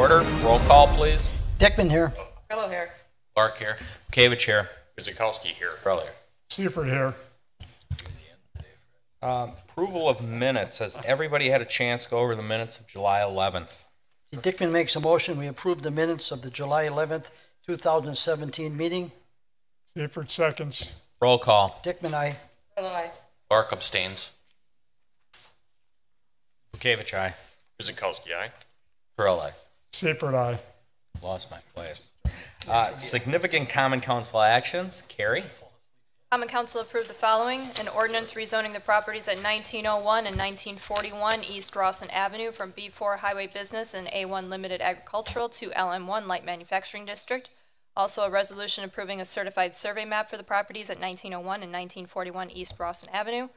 order. Roll call, please. Dickman here. Hello here. Clark here. Kavich here. Kuzikowski here. Earlier. Seifert here. Approval of minutes. Has everybody had a chance to go over the minutes of July 11th? Dickman makes a motion. We approve the minutes of the July 11th, 2017 meeting. Seifert seconds. Roll call. Dickman, aye. Hello, aye. Clark abstains. Kavich, aye. Kuzikowski, aye. Earlier. Seifert aye. Lost my place. Significant common council actions. Carrie? Common Council approved the following: an ordinance rezoning the properties at 1901 and 1941 East Rawson Avenue from B4 Highway Business and A1 Limited Agricultural to LM1 Light Manufacturing District. Also a resolution approving a certified survey map for the properties at 1901 and 1941 East Rawson Avenue.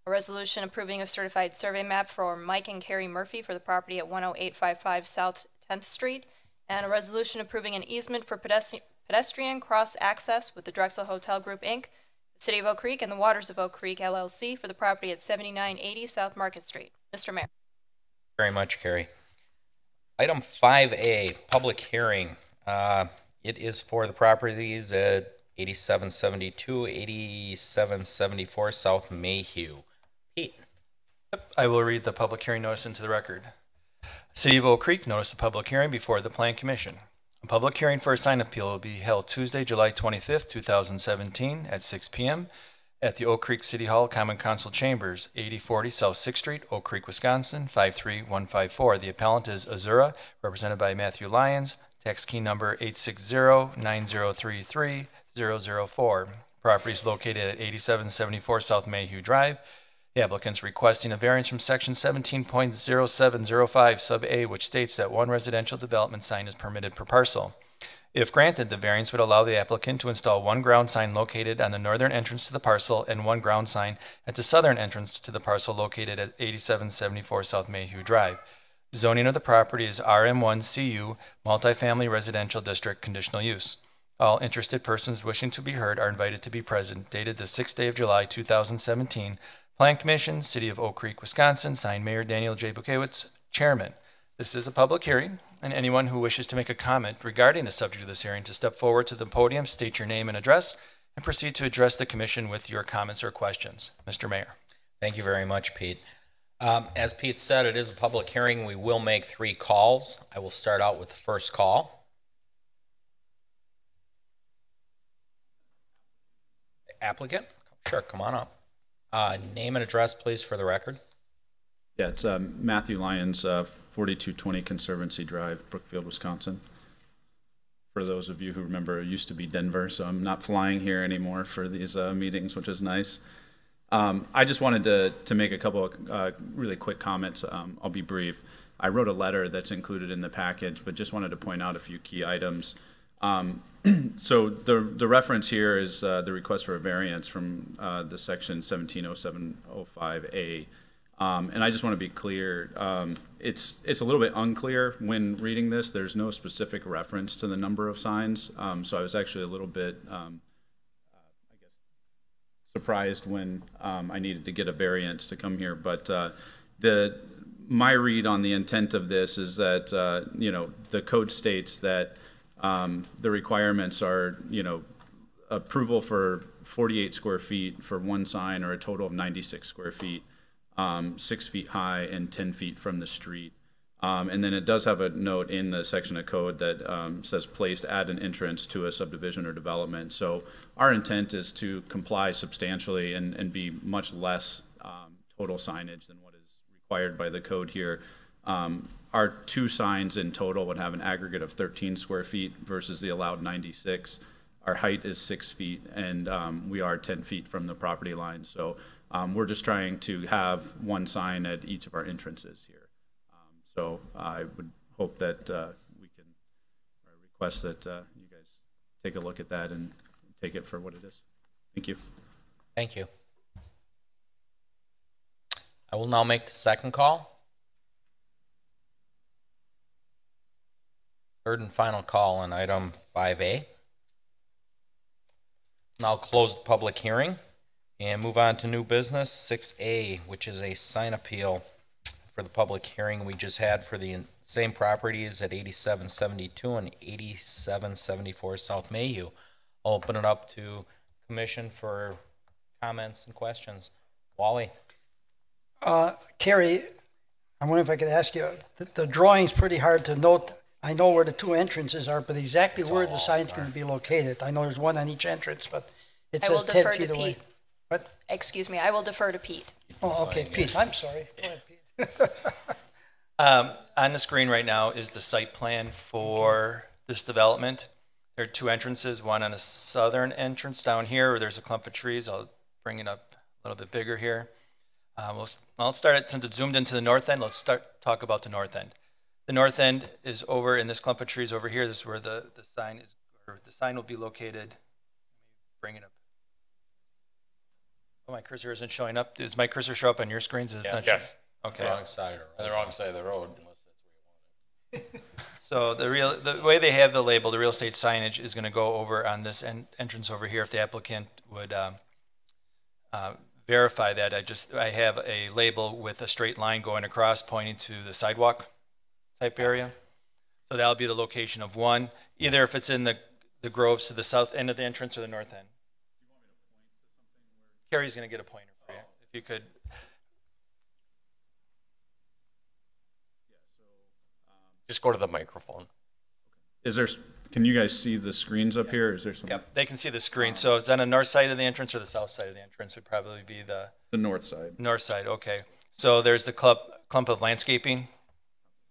A resolution approving a certified survey map for Mike and Carrie Murphy for the property at 10855 South 10th Street. And a resolution approving an easement for pedestrian cross access with the Drexel Hotel Group, Inc., the City of Oak Creek, and the Waters of Oak Creek, LLC, for the property at 7980 South Market Street. Mr. Mayor. Very much, Carrie. Item 5A, public hearing. It is for the properties at 8772, 8774 South Mayhew. Pete. I will read the public hearing notice into the record. City of Oak Creek noticed a public hearing before the Plan Commission. A public hearing for a sign appeal will be held Tuesday, July 25th, 2017 at 6 p.m. at the Oak Creek City Hall Common Council Chambers, 8040 South 6th Street, Oak Creek, Wisconsin, 53154. The appellant is Azura, represented by Matthew Lyons, tax key number 860-9033-004. Property is located at 8774 South Mayhew Drive. The applicant is requesting a variance from section 17.0705 sub A, which states that one residential development sign is permitted per parcel. If granted, the variance would allow the applicant to install one ground sign located on the northern entrance to the parcel and one ground sign at the southern entrance to the parcel located at 8774 South Mayhew Drive. Zoning of the property is RM1CU, Multifamily Residential District, conditional use. All interested persons wishing to be heard are invited to be present. Dated the 6th day of July, 2017. Plan Commission, City of Oak Creek, Wisconsin, signed Mayor Daniel J. Bukowitz, Chairman. This is a public hearing, and anyone who wishes to make a comment regarding the subject of this hearing to step forward to the podium, state your name and address, and proceed to address the Commission with your comments or questions. Mr. Mayor. Thank you very much, Pete. As Pete said, it is a public hearing. We will make 3 calls. I will start out with the first call. Applicant? Sure, come on up. Name and address, please, for the record. Yeah, it's Matthew Lyons, 4220 Conservancy Drive, Brookfield, Wisconsin. For those of you who remember, it used to be Denver, so I'm not flying here anymore for these meetings, which is nice. I just wanted to make a couple of really quick comments. I'll be brief. I wrote a letter that's included in the package, but just wanted to point out a few key items. So the reference here is the request for a variance from the section 170705A. And I just want to be clear, it's a little bit unclear when reading this. There's no specific reference to the number of signs. So I was actually a little bit, I guess, surprised when I needed to get a variance to come here. But my read on the intent of this is that, the code states that the requirements are, approval for 48 square feet for one sign or a total of 96 square feet, 6 feet high and 10 feet from the street. And then it does have a note in the section of code that says placed at an entrance to a subdivision or development. So our intent is to comply substantially and be much less total signage than what is required by the code here. Our 2 signs in total would have an aggregate of 13 square feet versus the allowed 96. Our height is 6 feet, and we are 10 feet from the property line. So we're just trying to have one sign at each of our entrances here. So I would hope that we can request that you guys take a look at that and take it for what it is. Thank you. Thank you. I will now make the second call. Third and final call on item 5A. Now close the public hearing and move on to new business 6A, which is a sign appeal for the public hearing we just had for the Same properties at 8772 and 8774 South Mayhew. I'll open it up to commission for comments and questions. Wally? Carrie, I wonder if I could ask you, the drawing's pretty hard to note. I know where the two entrances are, but exactly where the sign's going to be located. I know there's one on each entrance, but it I will says 10 defer feet to away. Pete. What? Excuse me, I will defer to Pete. Oh, okay, Pete, I'm sorry. Go ahead, Pete. On the screen right now is the site plan for this development. There are two entrances, one on the southern entrance down here where there's a clump of trees. I'll bring it up a little bit bigger here. I'll start it, since it's zoomed into the north end, let's talk about the north end. The north end is over in this clump of trees over here. This is where the sign is, or the sign will be located. Bring it up. Oh, my cursor isn't showing up. Does my cursor show up on your screens? It's not showing? Yes. Okay. Wrong side or On the wrong side of the road, unless that's where you want it. So the way they have the label, the real estate signage is going to go over on this entrance over here. If the applicant would verify that, I have a label with a straight line going across pointing to the sidewalk type area. So that'll be the location of one, either if it's in the groves to the south end of the entrance or the north end. Carrie's going to get a pointer for you. If you could. Just go to the microphone. Is there, can you guys see the screens up here? Is there some? Yep, they can see the screen. So it's on the north side of the entrance or the south side of the entrance would probably be the The north side. north side. Okay. So there's the clump of landscaping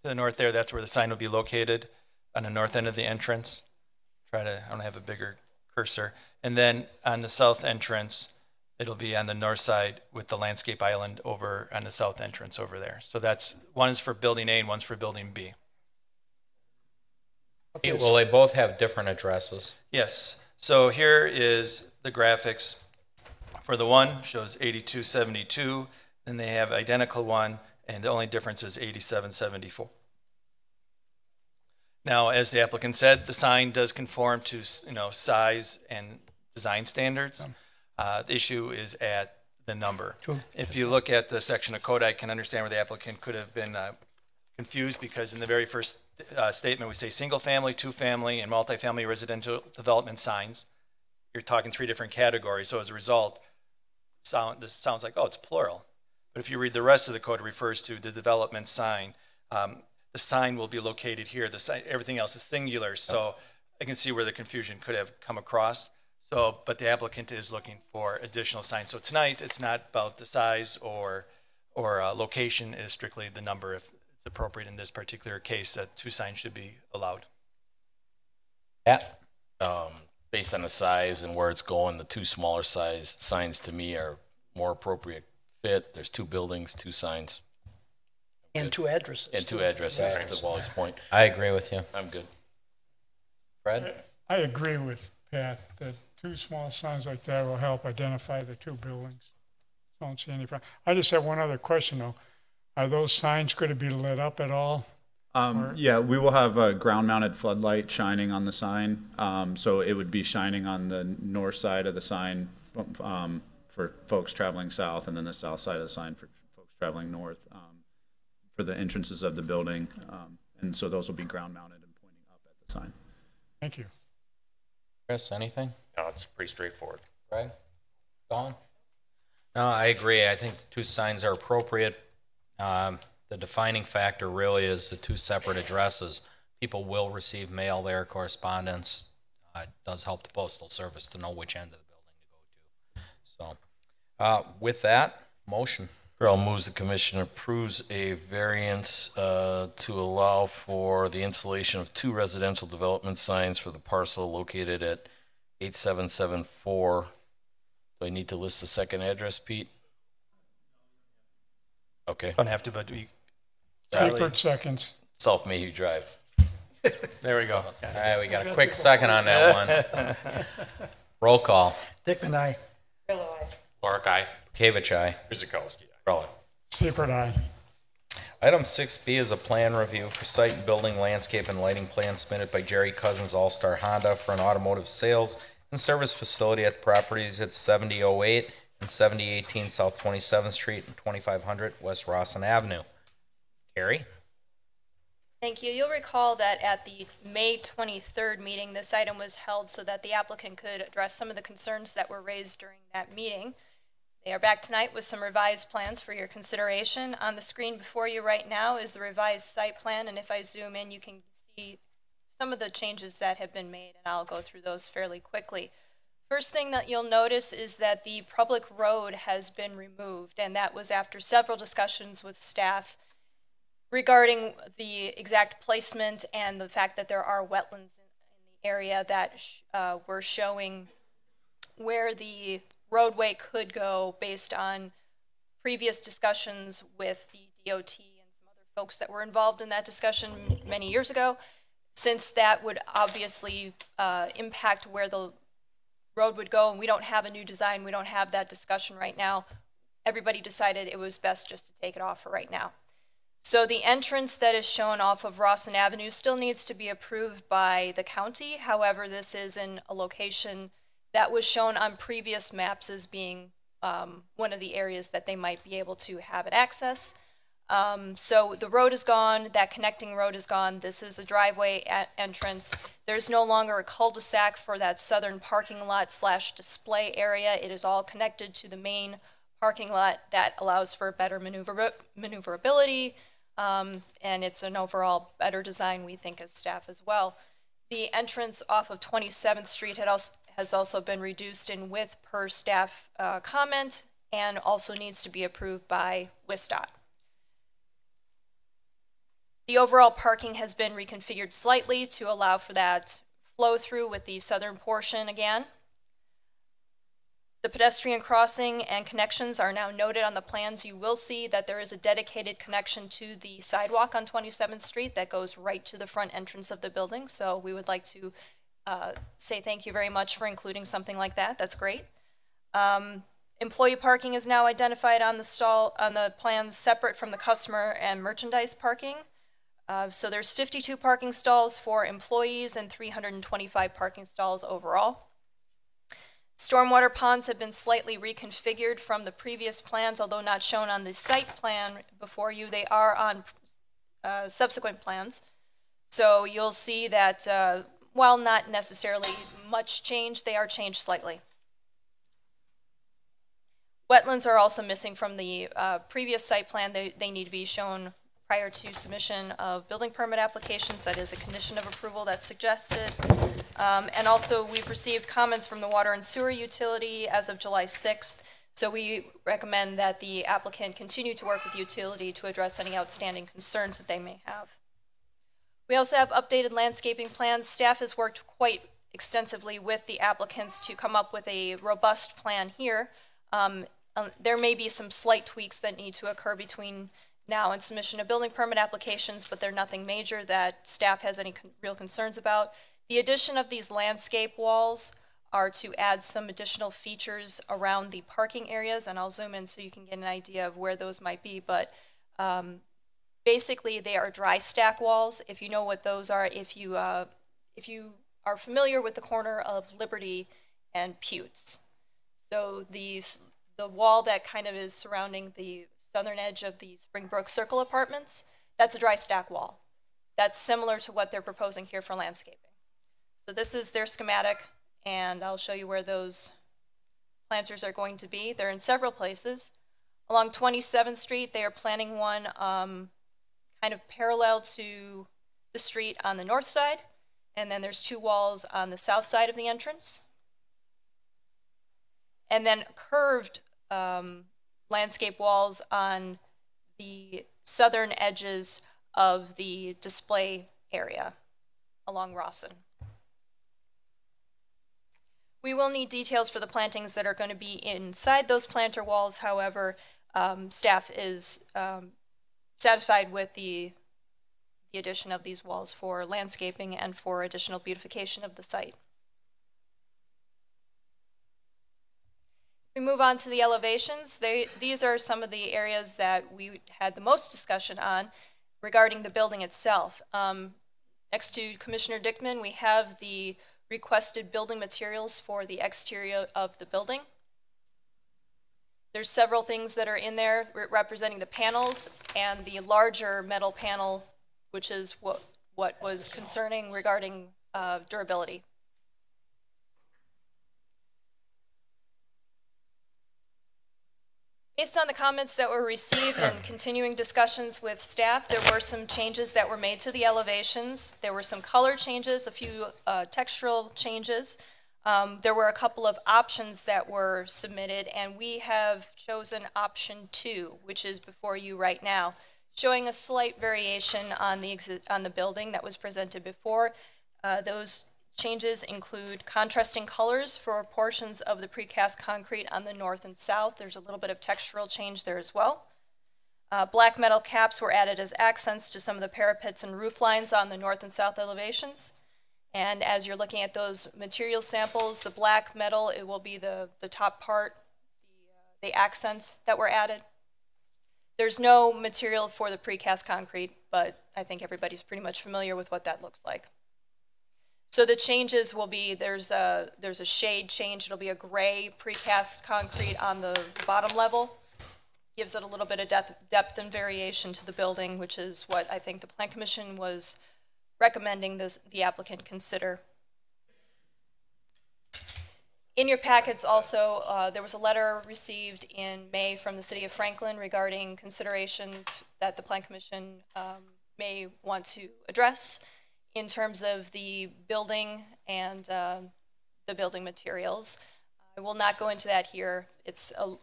to the north there. That's where the sign will be located on the north end of the entrance. I don't have a bigger cursor. And then on the south entrance, it'll be on the north side with the landscape island over on the south entrance over there. So that's, one is for building A and one's for building B. Okay, Well, they both have different addresses. Yes. So here is the graphics for the one, shows 8272, then they have identical one, and the only difference is 8774. Now, as the applicant said, the sign does conform to, size and design standards. The issue is at the number. True. If you look at the section of code, I can understand where the applicant could have been confused, because in the very first statement, we say single-family, two-family, and multifamily residential development signs. You're talking three different categories. So as a result, this sounds like, oh, it's plural. But if you read the rest of the code, it refers to the development sign. The sign will be located here. The sign, everything else is singular. So I can see where the confusion could have come across. So, but the applicant is looking for additional signs. So tonight, it's not about the size or location. It is strictly the number. If it's appropriate in this particular case, that two signs should be allowed. Yeah. Based on the size and where it's going, the two smaller size signs to me are more appropriate fit. There's two buildings, two signs, And two addresses. and two addresses, to Wally's point. I agree with you. I'm good. Fred? I agree with Pat that two small signs like that will help identify the two buildings. Don't see any problem. I just have one other question though. Are those signs going to be lit up at all? Yeah, we will have a ground-mounted floodlight shining on the sign. So it would be shining on the north side of the sign for folks traveling south, and then the south side of the sign for folks traveling north for the entrances of the building. And so those will be ground-mounted and pointing up at the sign. Thank you. Chris, anything? No, it's pretty straightforward. Greg? Dawn? No, I agree. I think the two signs are appropriate. The defining factor really is the two separate addresses. People will receive mail there, correspondence. It does help the postal service to know which end of the building to go to. So, with that, motion. Earl moves the commission approves a variance to allow for the installation of two residential development signs for the parcel located at 8774. Do I need to list the second address, Pete? Okay. Don't have to, but we. Seifert seconds. South Mayhew Drive. There we go. All right, we got a quick second on that one. Roll call. Dickman, aye. Clark, aye. Kavich, aye. Guzekowski, aye. Rowland. Seifert, aye. Item 6B is a plan review for site and building landscape and lighting plan submitted by Jerry Cousins All-Star Honda for an automotive sales and service facility at the properties at 7008 and 7018 South 27th Street and 2500 West Rawson Avenue. Carrie? Thank you. You'll recall that at the May 23rd meeting, this item was held so that the applicant could address some of the concerns that were raised during that meeting. They are back tonight with some revised plans for your consideration. On the screen before you right now is the revised site plan, and if I zoom in, you can see some of the changes that have been made, and I'll go through those fairly quickly. First thing that you'll notice is that the public road has been removed, and that was after several discussions with staff regarding the exact placement and the fact that there are wetlands in the area that were showing where the roadway could go based on previous discussions with the DOT and some other folks that were involved in that discussion many years ago. Since that would obviously impact where the road would go, and we don't have a new design, we don't have that discussion right now, everybody decided it was best just to take it off for right now. So the entrance that is shown off of Rawson Avenue still needs to be approved by the county. However, this is in a location that was shown on previous maps as being one of the areas that they might be able to have it access. So the road is gone, that connecting road is gone. This is a driveway entrance. There's no longer a cul-de-sac for that southern parking lot / display area. It is all connected to the main parking lot that allows for better maneuverability, and it's an overall better design, we think, as staff as well. The entrance off of 27th Street has also been reduced in width per staff comment, and also needs to be approved by WISDOT. The overall parking has been reconfigured slightly to allow for that flow through with the southern portion again. The pedestrian crossing and connections are now noted on the plans. You will see that there is a dedicated connection to the sidewalk on 27th Street that goes right to the front entrance of the building. So we would like to say thank you very much for including something like that. That's great. Employee parking is now identified on the plans separate from the customer and merchandise parking. So there's 52 parking stalls for employees and 325 parking stalls overall. Stormwater ponds have been slightly reconfigured from the previous plans, although not shown on the site plan before you. They are on subsequent plans. So you'll see that while not necessarily much change, they are changed slightly. Wetlands are also missing from the previous site plan. They need to be shown prior to submission of building permit applications. That is a condition of approval that's suggested. And also, we've received comments from the water and sewer utility as of July 6th. So we recommend that the applicant continue to work with utility to address any outstanding concerns that they may have. We also have updated landscaping plans. Staff has worked quite extensively with the applicants to come up with a robust plan here. There may be some slight tweaks that need to occur between now and submission of building permit applications, but they're nothing major that staff has any real concerns about. The addition of these landscape walls are to add some additional features around the parking areas, and I'll zoom in so you can get an idea of where those might be, but basically they are dry stack walls. If you know what those are, if you are familiar with the corner of Liberty and Putes. So the wall that kind of is surrounding the southern edge of the Springbrook Circle apartments, that's a dry stack wall. That's similar to what they're proposing here for landscaping. So this is their schematic, and I'll show you where those planters are going to be. They're in several places. Along 27th Street, they are planning one kind of parallel to the street on the north side, and then there's two walls on the south side of the entrance. And then curved landscape walls on the southern edges of the display area along Rawson. We will need details for the plantings that are going to be inside those planter walls. However, staff is satisfied with the addition of these walls for landscaping and for additional beautification of the site. We move on to the elevations. These are some of the areas that we had the most discussion on regarding the building itself. Next to Commissioner Dickman, we have the requested building materials for the exterior of the building. There's several things that are in there representing the panels and the larger metal panel which is what was concerning regarding durability. Based on the comments that were received and continuing discussions with staff, there were some changes that were made to the elevations. There were some color changes, a few textural changes. There were a couple of options that were submitted, and we have chosen option 2, which is before you right now, showing a slight variation on the building that was presented before. Those changes include contrasting colors for portions of the precast concrete on the north and south. There's a little bit of textural change there as well. Black metal caps were added as accents to some of the parapets and roof lines on the north and south elevations. And as you're looking at those material samples, the black metal, it will be the top part, the accents that were added. There's no material for the precast concrete, but I think everybody's pretty much familiar with what that looks like. So the changes will be, there's a shade change. It'll be a gray precast concrete on the bottom level. Gives it a little bit of depth and variation to the building, which is what I think the Plan Commission was recommending the applicant consider. In your packets also, there was a letter received in May from the City of Franklin regarding considerations that the Plan Commission may want to address in terms of the building and the building materials. I will not go into that here. It's a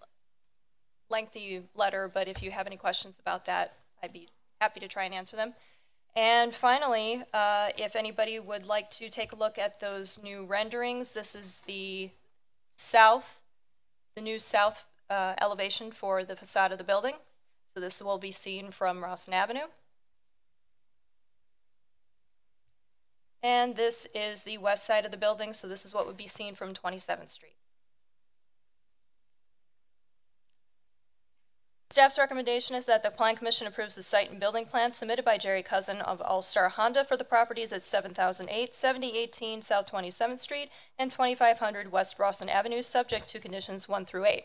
lengthy letter, but if you have any questions about that, I'd be happy to try and answer them. And finally, if anybody would like to take a look at those new renderings, this is the new south elevation for the facade of the building. So this will be seen from Rawson Avenue. And this is the west side of the building, so this is what would be seen from 27th Street. Staff's recommendation is that the Plan Commission approves the site and building plan submitted by Jerry Cousin of All Star Honda for the properties at 7008, 7018 South 27th Street, and 2500 West Rawson Avenue, subject to conditions 1 through 8.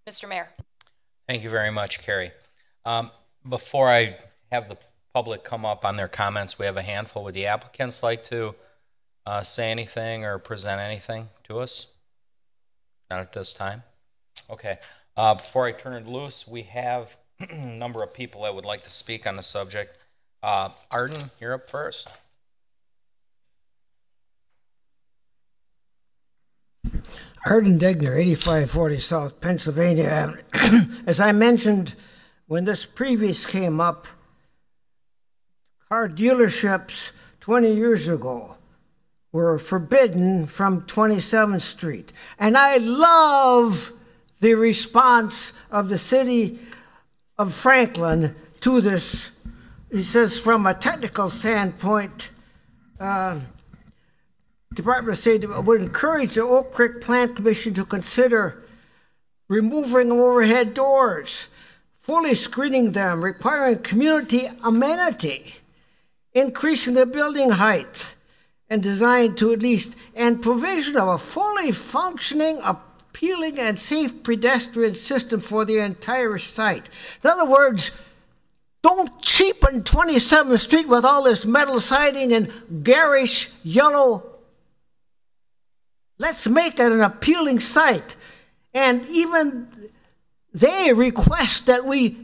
Mr. Mayor. Thank you very much, Carrie. Before I have the public come up on their comments, we have a handful. Would the applicants like to say anything or present anything to us? Not at this time. Okay. Before I turn it loose, we have a number of people that would like to speak on the subject. Arden, you're up first. Arden Degner, 8540 South Pennsylvania. As I mentioned when this previous came up, car dealerships 20 years ago were forbidden from 27th Street. And I love the response of the city of Franklin to this. He says, from a technical standpoint, Department of State would encourage the Oak Creek Plan Commission to consider removing overhead doors, fully screening them, requiring community amenity, increasing the building height, and design to at least, and provision of a fully functioning, appealing, and safe pedestrian system for the entire site. In other words, don't cheapen 27th Street with all this metal siding and garish yellow. Let's make it an appealing site. And even they request that we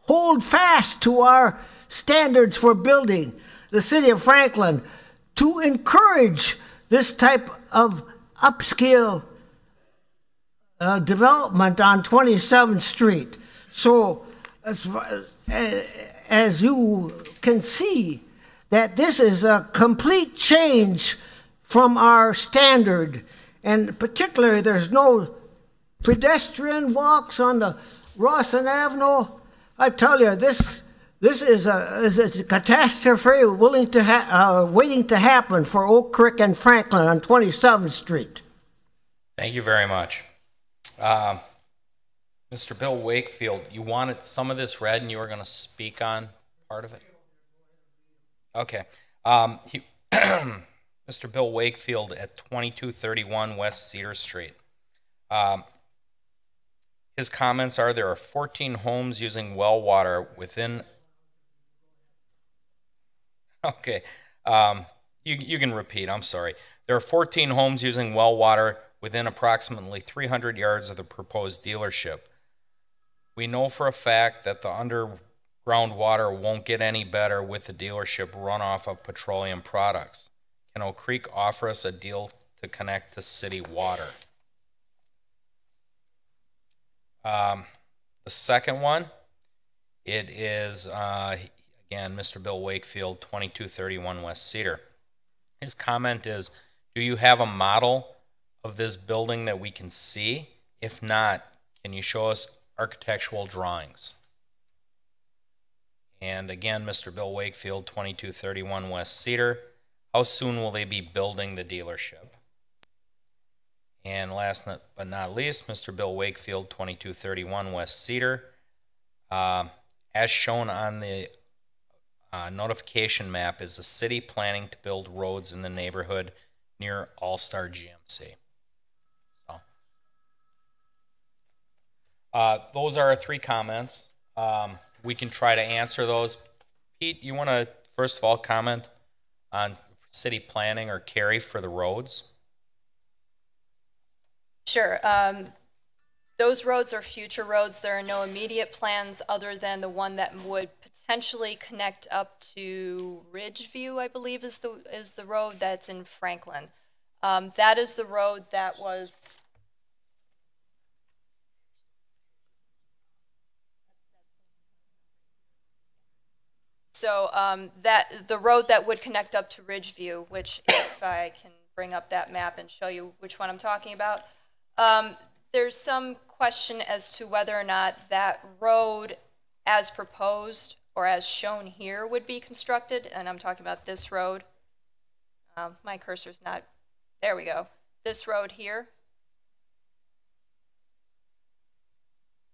hold fast to our standards for building, the city of Franklin, to encourage this type of upscale development on 27th Street. So as you can see, that this is a complete change from our standard, and particularly there's no pedestrian walks on the Rawson Avenue. I tell you, this is a catastrophe waiting to happen for Oak Creek and Franklin on 27th Street. Thank you very much. Mr. Bill Wakefield, you wanted some of this read and you were going to speak on part of it? Okay. Mr. Bill Wakefield at 2231 West Cedar Street. His comments are, there are 14 homes using well water within Okay. You can repeat. I'm sorry. There are 14 homes using well water within approximately 300 yards of the proposed dealership. We know for a fact that the underground water won't get any better with the dealership runoff of petroleum products. Can Oak Creek offer us a deal to connect to city water? The second one, it is, again, Mr. Bill Wakefield, 2231 West Cedar. His comment is, do you have a model of this building that we can see? If not, can you show us architectural drawings? And again, Mr. Bill Wakefield, 2231 West Cedar. How soon will they be building the dealership? And last but not least, Mr. Bill Wakefield, 2231 West Cedar. As shown on the notification map, is the city planning to build roads in the neighborhood near All-Star GMC? So, those are our three comments. We can try to answer those. Pete, you want to first of all comment on city planning, or Carrie, for the roads? Sure. Those roads are future roads. There are no immediate plans other than the one that would potentially connect up to Ridgeview, I believe is the road that's in Franklin. That is the road that was... So the road that would connect up to Ridgeview, which if I can bring up that map and show you which one I'm talking about, there's some question as to whether or not that road as proposed or as shown here would be constructed, and I'm talking about this road. My cursor's not, there we go. This road here.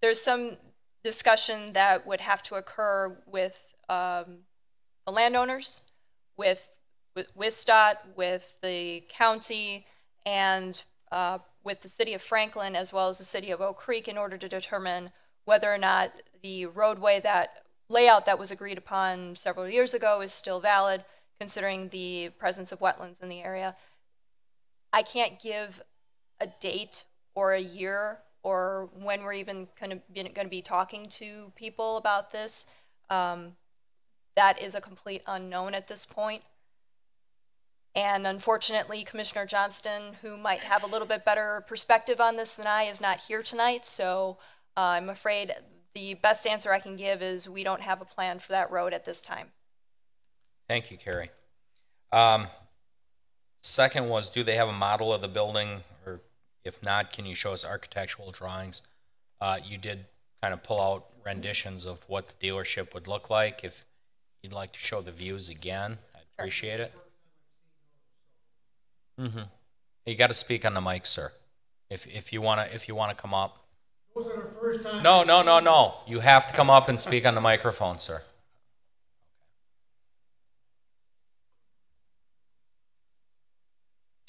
There's some discussion that would have to occur with the landowners, with WISDOT, with the county, and with the city of Franklin, as well as the city of Oak Creek, in order to determine whether or not the roadway layout that was agreed upon several years ago is still valid, considering the presence of wetlands in the area. I can't give a date or a year or when we're even going to be talking to people about this. That is a complete unknown at this point. And unfortunately, Commissioner Johnston, who might have a little bit better perspective on this than I, is not here tonight. So I'm afraid the best answer I can give is we don't have a plan for that road at this time. Thank you, Carrie. Second was, do they have a model of the building? Or if not, can you show us architectural drawings? You did kind of pull out renditions of what the dealership would look like. If you'd like to show the views again, I'd appreciate it. Mm-hmm. You got to speak on the mic, sir. If you wanna come up. Those are the first time. No. You have to come up and speak on the microphone, sir.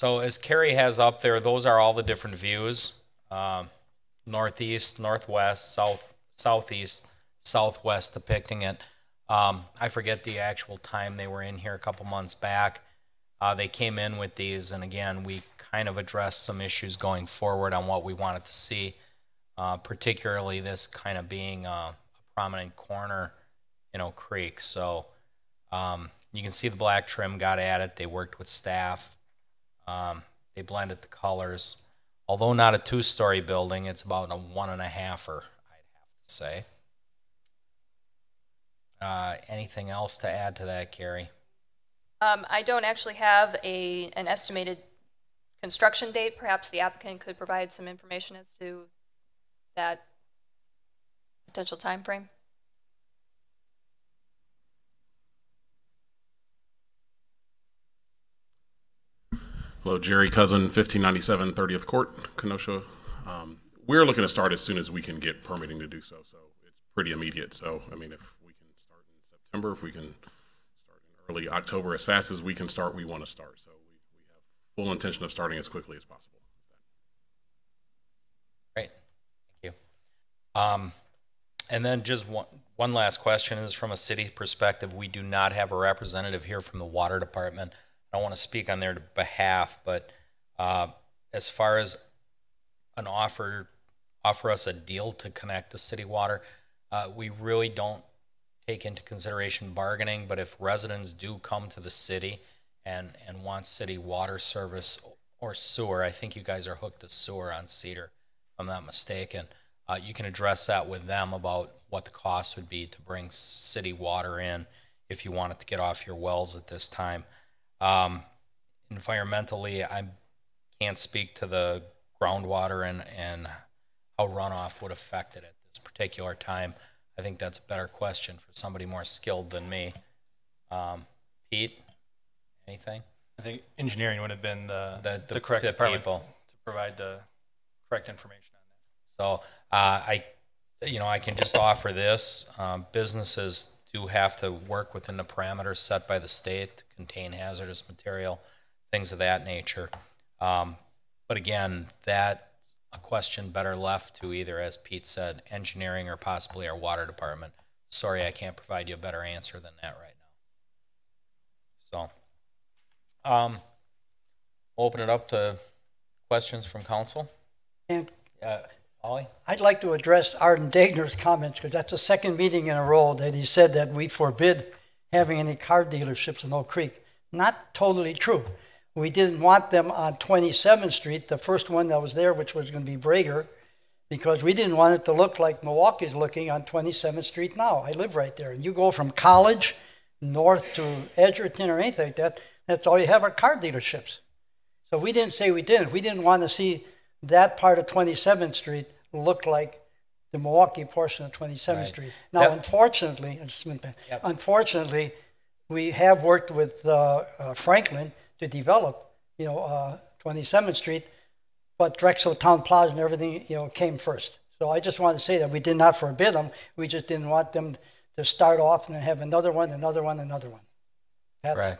So as Carrie has up there, those are all the different views. Northeast, northwest, southeast, southwest, depicting it. I forget the actual time they were in here, a couple months back. They came in with these, and again, we kind of addressed some issues going forward on what we wanted to see, particularly this kind of being a prominent corner in Oak Creek. So you can see the black trim got added. They worked with staff. They blended the colors. Although not a two-story building, it's about a 1.5-er, I'd have to say. Anything else to add to that, Carrie? I don't actually have an estimated construction date. Perhaps the applicant could provide some information as to that potential time frame. Hello, Jerry Cousin, 1597 30th Court, Kenosha. We're looking to start as soon as we can get permitting to do so. So it's pretty immediate. So, I mean, if we can start in September, if we can start in early October, as fast as we can start, we want to start. So we have full intention of starting as quickly as possible. Great. Thank you. And then just one last question is from a city perspective. We do not have a representative here from the water department. I don't want to speak on their behalf, but as far as an offer us a deal to connect the city water, we really don't take into consideration bargaining, but if residents do come to the city and want city water service or sewer, I think you guys are hooked to sewer on Cedar, if I'm not mistaken, you can address that with them about what the cost would be to bring city water in if you wanted to get off your wells at this time. Environmentally, I can't speak to the groundwater and how runoff would affect it at this particular time. I think that's a better question for somebody more skilled than me. Pete, anything? I think engineering would have been the correct department people to provide the correct information on that. So I can just offer this. Businesses do have to work within the parameters set by the state to contain hazardous material, things of that nature. But again, that's a question better left to either, as Pete said, engineering or possibly our water department. Sorry, I can't provide you a better answer than that right now. So, we'll open it up to questions from council. And Ollie? I'd like to address Arden Dagner's comments, because that's the second meeting in a row that he said that we forbid having any car dealerships in Oak Creek. Not totally true. We didn't want them on 27th Street, the first one that was there, which was going to be Brager, because we didn't want it to look like Milwaukee's looking on 27th Street now. I live right there. And you go from College north to Edgerton or anything like that, that's all you have are car dealerships. So we didn't say we didn't. We didn't want to see that part of 27th Street look like the Milwaukee portion of 27th Right. Street. Now, unfortunately, unfortunately, we have worked with Franklin to develop, 27th Street, but Drexel Town Plaza and everything, came first. So I just want to say that we did not forbid them. We just didn't want them to start off and then have another one, another one, another one. Right.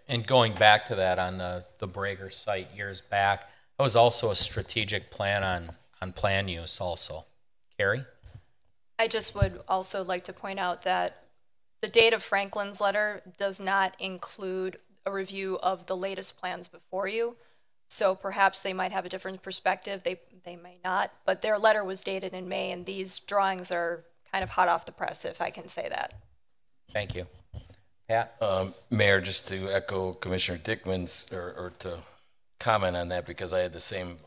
And going back to that on the Brager site years back, that was also a strategic plan on plan use also. Carrie? I just would also like to point out that the date of Franklin's letter does not include a review of the latest plans before you. So perhaps they might have a different perspective. They may not, but their letter was dated in May, and these drawings are kind of hot off the press, if I can say that. Thank you. Pat? Mayor, just to echo Commissioner Dickman's, or to comment on that, because I had the same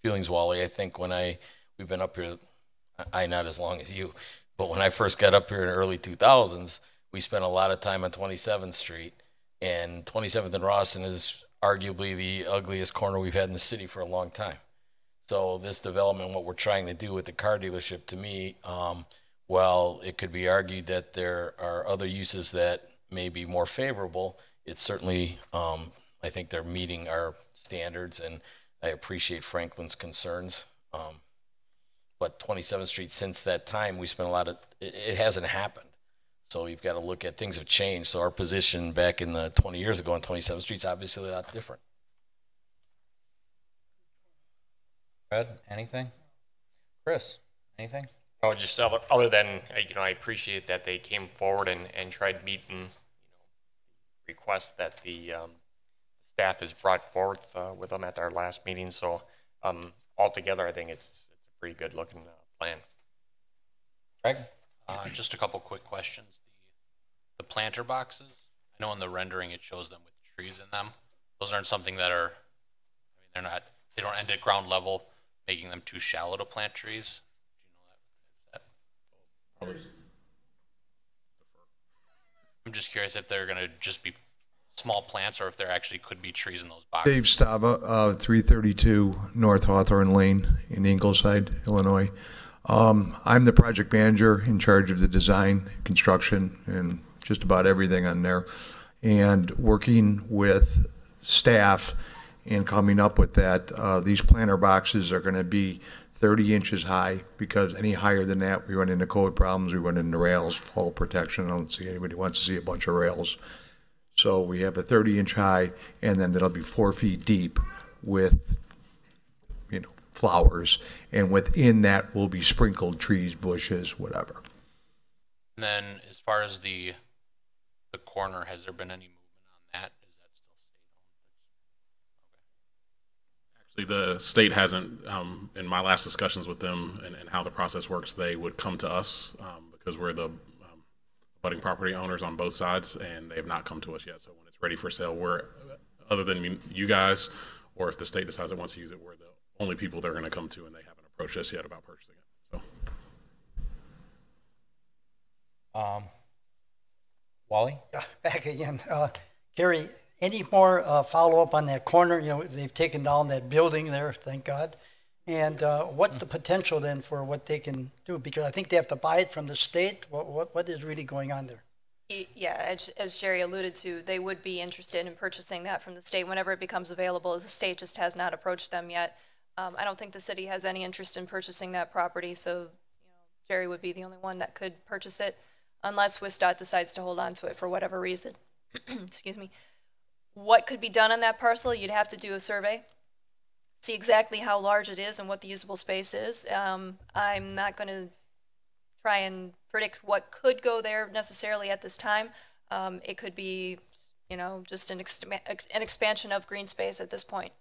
feelings, Wally. I think when we've been up here, I not as long as you, but when I first got up here in the early 2000s, we spent a lot of time on 27th Street, and 27th and Rawson is arguably the ugliest corner we've had in the city for a long time. So this development, what we're trying to do with the car dealership, to me, while it could be argued that there are other uses that may be more favorable, it's certainly, I think they're meeting our standards, and I appreciate Franklin's concerns. But 27th Street, since that time, we spent it hasn't happened. So you've got to look at, things have changed. So our position back in the 20 years ago on 27th Street is obviously a lot different. Fred, anything? Chris, anything? No, just other than, I appreciate that they came forward and tried meeting, requests that the staff has brought forth with them at our last meeting. So altogether, I think it's a pretty good looking plan. Greg? Just a couple quick questions. The planter boxes, I know in the rendering it shows them with trees in them. Those aren't something that are, they don't end at ground level, making them too shallow to plant trees. Do you know that? I'm just curious if they're going to just be small plants or if there actually could be trees in those boxes. Dave Stava, 332 North Hawthorne Lane in Ingleside, Illinois. I'm the project manager in charge of the design, construction, and just about everything on there. And working with staff and coming up with that, these planter boxes are going to be 30 inches high, because any higher than that, we run into code problems, we run into rails, fall protection. I don't see anybody wants to see a bunch of rails. So we have a 30-inch high, and then it'll be 4 feet deep with, flowers, and within that will be sprinkled trees, bushes, whatever. And then as far as the corner, has there been any movement on that? Is that still state owned? Actually, the state hasn't, in my last discussions with them and how the process works, they would come to us because we're the budding property owners on both sides, and they have not come to us yet. So when it's ready for sale, we're, other than you guys, or if the state decides it wants to use it, we're the only people they're going to come to, and they haven't approached us yet about purchasing it. So. Wally? Yeah, back again. Gary, any more follow-up on that corner? You know, they've taken down that building there, thank God. And what's the potential then for what they can do? Because I think they have to buy it from the state. What is really going on there? Yeah, as Jerry alluded to, they would be interested in purchasing that from the state whenever it becomes available. The state just has not approached them yet. I don't think the city has any interest in purchasing that property, so Jerry would be the only one that could purchase it, unless WISDOT decides to hold on to it for whatever reason. Excuse me. What could be done on that parcel? You'd have to do a survey, see exactly how large it is and what the usable space is. I'm not going to try and predict what could go there necessarily at this time. It could be, just an expansion of green space at this point.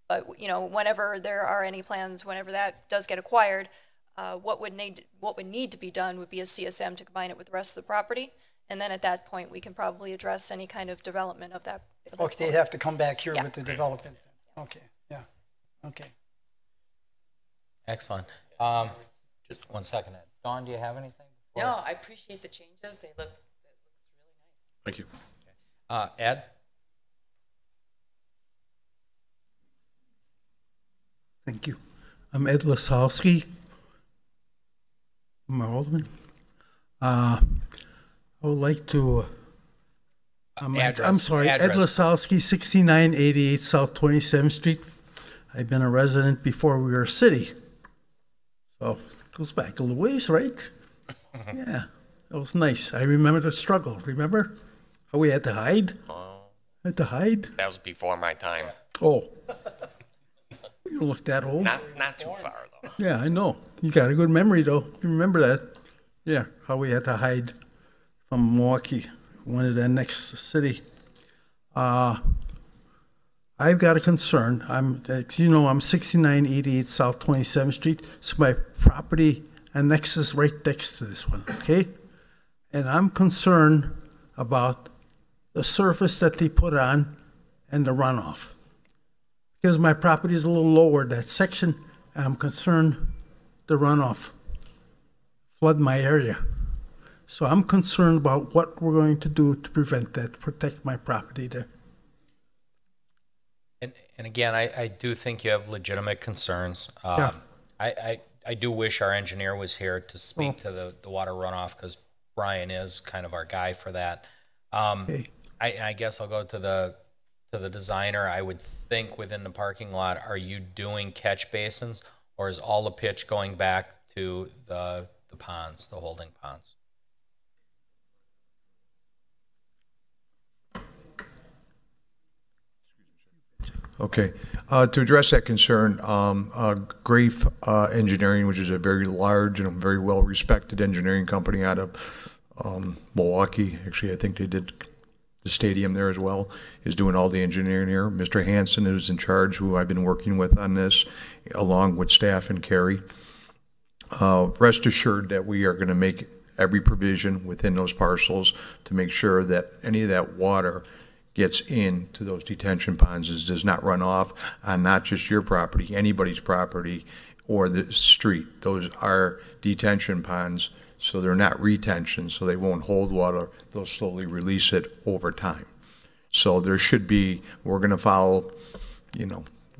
But, whenever there are any plans, whenever that does get acquired, what would need to be done would be a CSM to combine it with the rest of the property. And then at that point, we can probably address any kind of development of that. Okay, they'd have to come back here Yeah. with the development. Okay, yeah, okay. Excellent. Just 1 second. Dawn, do you have anything? No, I appreciate the changes. It looks really nice. Thank you. Ed? Thank you. I'm Ed Lasowski. I'm an alderman. I would like to. Address. I'm sorry, Ed Address. Lasowski, 6988 South 27th Street. I've been a resident before we were a city. So it goes back a little ways, right? Yeah, that was nice. I remember the struggle. Remember how we had to hide? Had to hide? That was before my time. Oh. You don't look that old. Not too far, though. Yeah, I know. You got a good memory, though. You remember that? Yeah, how we had to hide from Milwaukee, one of the next city. I've got a concern. I'm 6988 South 27th Street. So my property annexes right next to this one, okay? And I'm concerned about the surface that they put on and the runoff. Because my property is a little lower, that section, I'm concerned the runoff flood my area. So I'm concerned about what we're going to do to prevent that, to protect my property there. And again, I do think you have legitimate concerns. Yeah. I do wish our engineer was here to speak to the water runoff, because Brian is kind of our guy for that. Okay. I guess I'll go to the designer. I would think within the parking lot, are you doing catch basins, or is all the pitch going back to the ponds, the holding ponds? Okay. To address that concern, Grafe Engineering, which is a very large and very well-respected engineering company out of Milwaukee, actually I think they did the stadium there as well, is doing all the engineering here. Mr. Hanson, who's in charge, who I've been working with on this, along with staff and Carrie. Rest assured that we are going to make every provision within those parcels to make sure that any of that water gets into those detention ponds, does not run off on not just your property, anybody's property or the street. Those are detention ponds, so they're not retention, so they won't hold water. They'll slowly release it over time. So there should be, we're going to follow,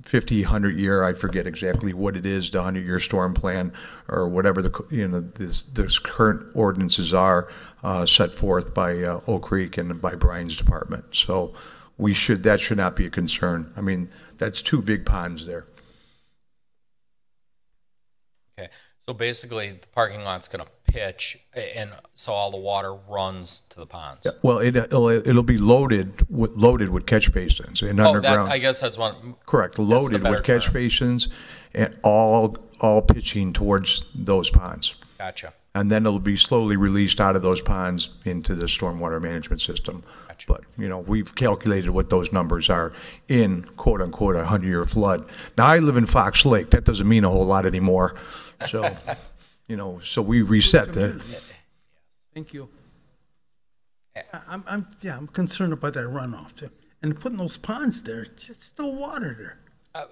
50, 100 year, I forget exactly what it is, the 100-year storm plan or whatever this current ordinances are set forth by Oak Creek and by Brian's department. So that should not be a concern. I mean, that's two big ponds there. Okay, so basically the parking lot's going to pitch, and so all the water runs to the ponds. Well, it'll be loaded with catch basins and underground. I guess that's one. Correct, loaded better with catch term. basins, and all pitching towards those ponds. Gotcha. And then it'll be slowly released out of those ponds into the stormwater management system. Gotcha. But, we've calculated what those numbers are in quote-unquote a 100-year flood. Now, I live in Fox Lake. That doesn't mean a whole lot anymore. So, so we reset that. Thank you. I'm concerned about that runoff too. And putting those ponds there, it's still water there.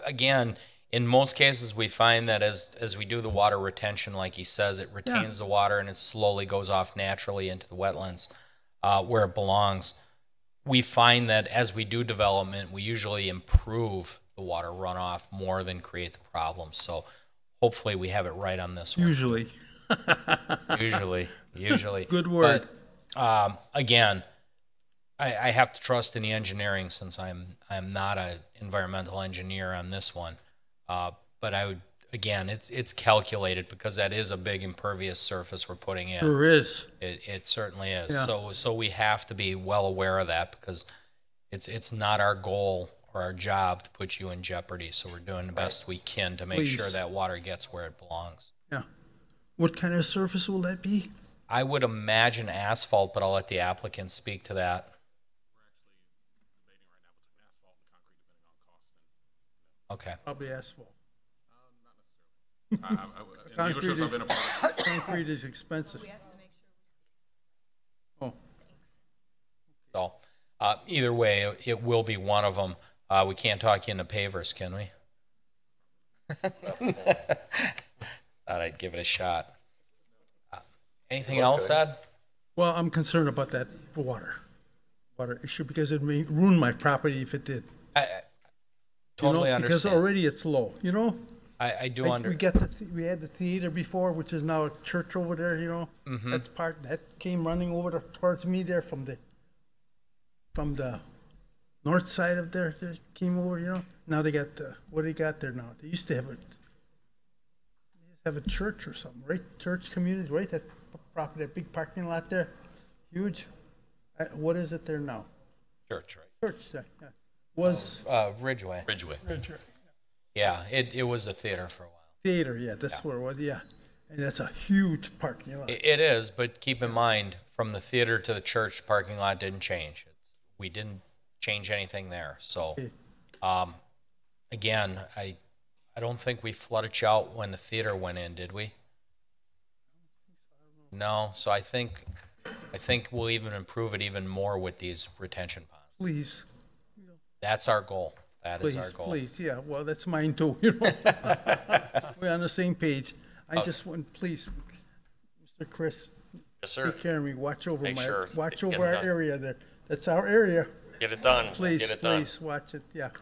Again, in most cases, we find that as we do the water retention, like he says, it retains the water and it slowly goes off naturally into the wetlands where it belongs. We find that as we do development, we usually improve the water runoff more than create the problem. So hopefully we have it right on this one. Usually. Usually. Good word. But again, I have to trust in the engineering since I'm not an environmental engineer on this one. But I would, again, it's calculated because that is a big impervious surface we're putting in. Sure is. It certainly is. Yeah. So we have to be well aware of that because it's not our goal or our job to put you in jeopardy. So we're doing the best we can to make sure that water gets where it belongs. Yeah. What kind of surface will that be? I would imagine asphalt, but I'll let the applicant speak to that. Okay. Probably asphalt. Concrete Concrete is expensive. Oh. So either way, it will be one of them. We can't talk you into pavers, can we? Thought I'd give it a shot. Anything else, Ed? Well, I'm concerned about that water issue because it may ruin my property if it did. I totally understand. Because already it's low, I do we had the theater before, which is now a church over there, Mm-hmm. That came running over towards me there from the north side of there. They came over, Now they got what do they got there now? They used to have a church or something, right? Church community, right? That property, that big parking lot there, huge. What is it there now? Church, right? Church, yeah. Was Ridgeway. Ridgeway. Yeah, it was the theater for a while. Theater, yeah, that's where it was, yeah. And that's a huge parking lot. It is, but keep in mind, from the theater to the church, parking lot didn't change. We didn't change anything there. So, again, I don't think we flooded you out when the theater went in, did we? No. So I think we'll even improve it even more with these retention ponds. Please. That's our goal. That is our goal. Please, yeah. Well, that's mine too. We're on the same page. I just want, please, Mr. Chris. Yes, sir. Take care of me. Watch over Get our it done. area there. That's our area. Get it done. Please, Get it done. please watch it. Yeah. Okay.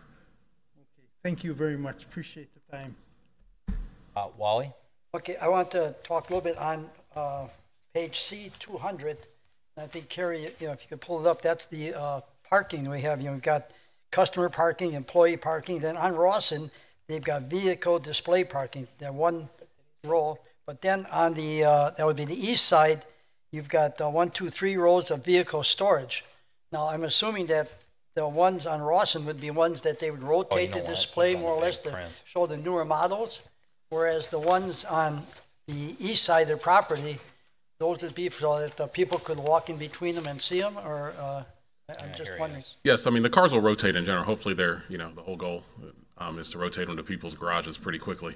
Thank you very much. Appreciate the time. Wally? Okay, I want to talk a little bit on page C200. I think Carrie, if you could pull it up, that's the parking we have. We've got customer parking, employee parking. Then on Rawson, they've got vehicle display parking, that one row. But then on the, that would be the east side, you've got 1, 2, 3 rows of vehicle storage. Now, I'm assuming that the ones on Rawson would be ones that they would rotate the display more or less to show the newer models, whereas the ones on the east side of the property, those would be so that the people could walk in between them and see them, or I'm just wondering. Yes, I mean, the cars will rotate in general. Hopefully they're, the whole goal is to rotate them to people's garages pretty quickly.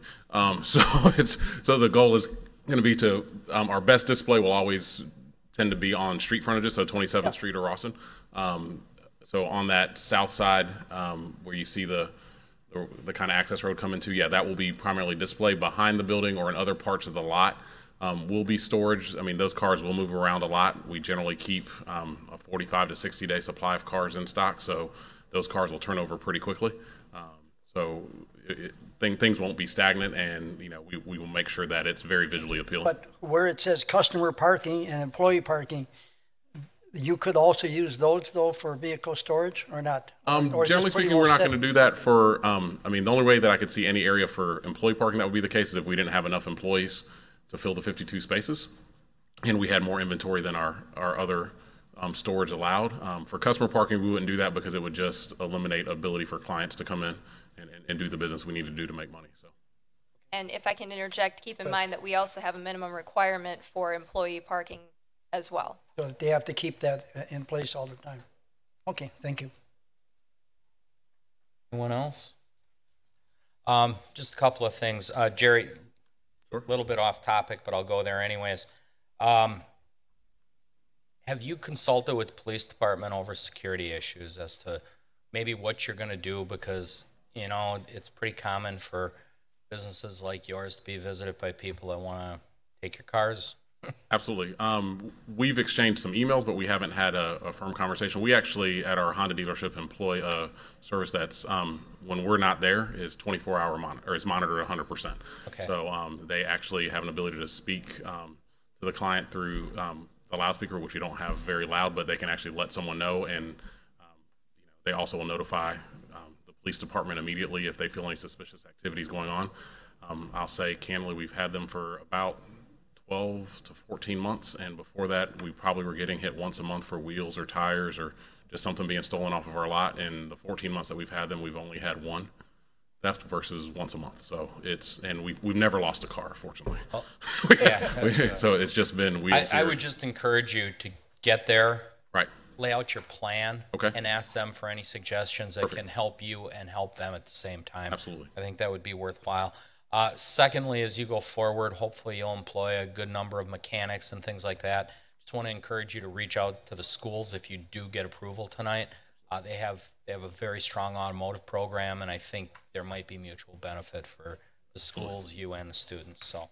So the goal is going to be to, our best display will always tend to be on street frontages, so 27th Street or Rawson. So on that south side, where you see the kind of access road coming to, that will be primarily displayed. Behind the building or in other parts of the lot will be storage. I mean, those cars will move around a lot. We generally keep a 45 to 60 day supply of cars in stock, so those cars will turn over pretty quickly. So things won't be stagnant, and we will make sure that it's very visually appealing. But where it says customer parking and employee parking, you could also use those though for vehicle storage or not? Or Generally speaking, we're not going to do that for, I mean, the only way that I could see any area for employee parking that would be the case is if we didn't have enough employees to fill the 52 spaces. and we had more inventory than our other storage allowed. For customer parking, we wouldn't do that because it would just eliminate ability for clients to come in and do the business we need to do to make money. So. And if I can interject, keep in mind that we also have a minimum requirement for employee parking as well. So they have to keep that in place all the time. Okay, thank you. Anyone else? Just a couple of things. Jerry, a little bit off topic, but I'll go there anyways. Have you consulted with the police department over security issues as to maybe what you're going to do? Because, you know, it's pretty common for businesses like yours to be visited by people that want to take your cars. Absolutely. We've exchanged some emails, but we haven't had a firm conversation. We actually, at our Honda dealership, employ a service that's, when we're not there, is 24-hour or is monitored 100%. Okay. So they actually have an ability to speak to the client through the loudspeaker, which we don't have very loud, but they can actually let someone know, and they also will notify the police department immediately if they feel any suspicious activities going on. I'll say candidly, we've had them for about 12 to 14 months, and before that we probably were getting hit once a month for wheels or tires or just something being stolen off of our lot. In the 14 months that we've had them, we've only had one theft versus once a month. So it's, and we've never lost a car, fortunately. Oh, yeah, so it's just been wheels. I would just encourage you to get there, right, lay out your plan, okay, and ask them for any suggestions that can help you and help them at the same time. Absolutely. I think that would be worthwhile. Secondly, as you go forward, hopefully you'll employ a good number of mechanics and things like that. Just want to encourage you to reach out to the schools if you do get approval tonight. They have a very strong automotive program, and I think there might be mutual benefit for the schools, you and the students. So,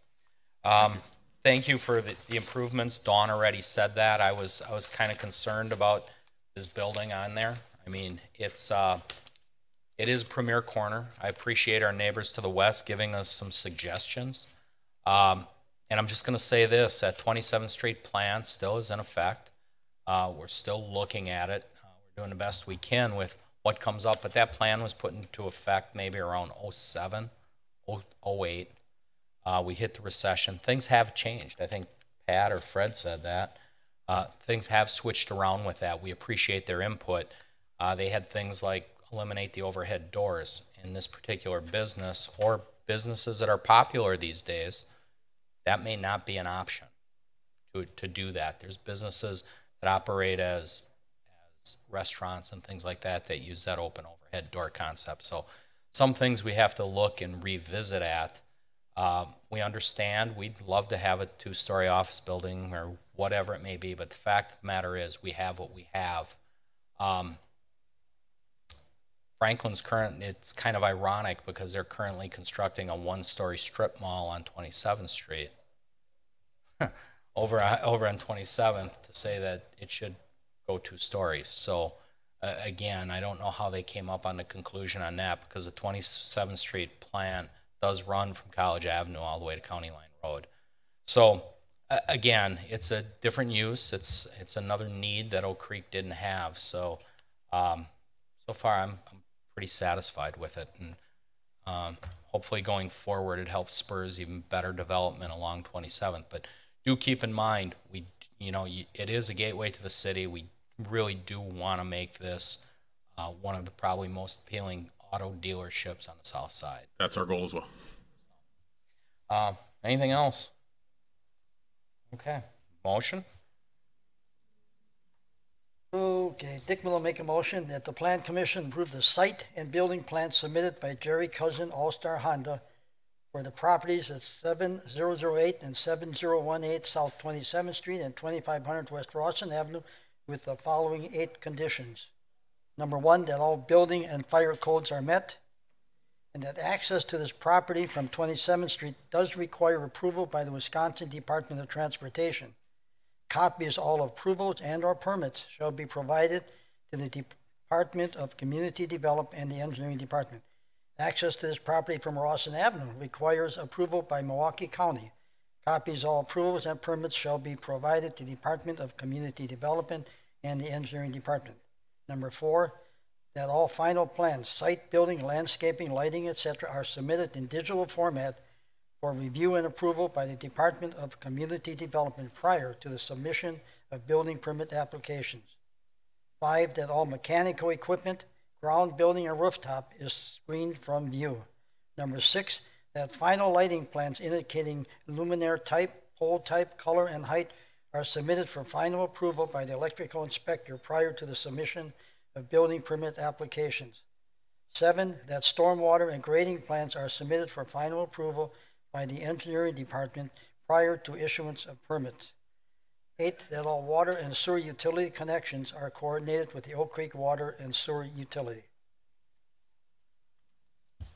thank you for the improvements. Dawn already said that. I was kind of concerned about this building on there. I mean, it is a premier corner. I appreciate our neighbors to the west giving us some suggestions. And I'm just going to say this, that 27th Street plan still is in effect. We're still looking at it. We're doing the best we can with what comes up, but that plan was put into effect maybe around 07, 08. We hit the recession. Things have changed. I think Pat or Fred said that. Things have switched around with that. We appreciate their input. They had things like eliminate the overhead doors in this particular business or businesses that are popular these days. That may not be an option to do that. There's businesses that operate as restaurants and things like that that use that open overhead door concept. So some things we have to look and revisit at. We understand we'd love to have a 2-story office building or whatever it may be, but the fact of the matter is we have what we have. Franklin's it's kind of ironic because they're currently constructing a 1-story strip mall on 27th Street over on 27th to say that it should go 2 stories. So again, I don't know how they came up on the conclusion on that because the 27th Street plan does run from College Avenue all the way to County Line Road. So again, it's a different use. It's another need that Oak Creek didn't have. So so far I'm pretty satisfied with it, and hopefully going forward it helps spurs even better development along 27th. But do keep in mind, it is a gateway to the city. We really do want to make this one of the probably most appealing auto dealerships on the south side. That's our goal as well. Anything else? Okay, motion? Okay, Dick will make a motion that the Plan Commission approve the site and building plan submitted by Jerry Cousin All-Star Honda for the properties at 7008 and 7018 South 27th Street and 2500 West Rawson Avenue with the following 8 conditions. Number 1, that all building and fire codes are met, and that access to this property from 27th Street does require approval by the Wisconsin Department of Transportation. Copies of all approvals and or permits shall be provided to the Department of Community Development and the Engineering Department. Access to this property from Rawson Avenue requires approval by Milwaukee County. Copies of all approvals and permits shall be provided to the Department of Community Development and the Engineering Department. Number 4, that all final plans, site, building, landscaping, lighting, etc., are submitted in digital format for review and approval by the Department of Community Development prior to the submission of building permit applications. 5, that all mechanical equipment, ground building, and rooftop is screened from view. Number 6, that final lighting plans indicating luminaire type, pole type, color, and height are submitted for final approval by the electrical inspector prior to the submission of building permit applications. 7, that stormwater and grading plans are submitted for final approval by the engineering department prior to issuance of permits. 8, that all water and sewer utility connections are coordinated with the Oak Creek Water and Sewer Utility.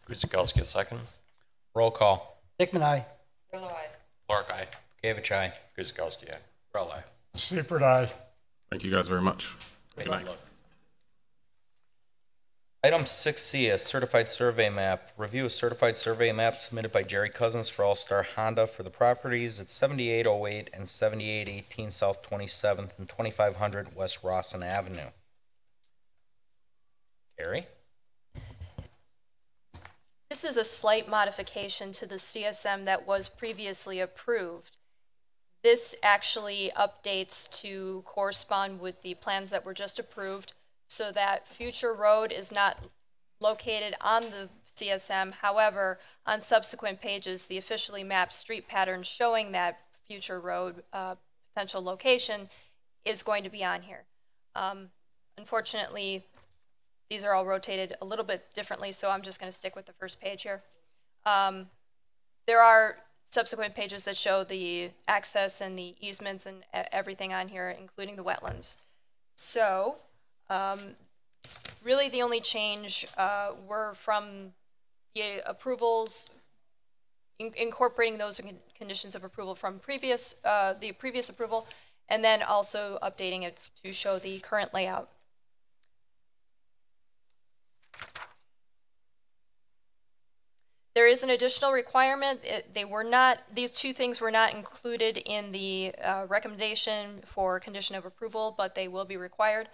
Guzekowski, a second. Roll call. Hickman, aye. Grillo, aye. Clark, aye. Gavich, aye. Guzekowski, aye. Burrell, aye. Seifert, aye. Thank you guys very much. Good night. Item 6C, a certified survey map. Review a certified survey map submitted by Jerry Cousins for All-Star Honda for the properties at 7808 and 7818 South 27th and 2500 West Rawson Avenue. Carrie? This is a slight modification to the CSM that was previously approved. This actually updates to correspond with the plans that were just approved so that future road is not located on the CSM. However, on subsequent pages, the officially mapped street pattern showing that future road potential location is going to be on here. Unfortunately, these are all rotated a little bit differently, so I'm just going to stick with the first page here. There are subsequent pages that show the access and the easements and everything on here, including the wetlands. So, really the only change were from the approvals, incorporating those conditions of approval from the previous approval, and then also updating it to show the current layout. There is an additional requirement. These two things were not included in the recommendation for condition of approval, but they will be required.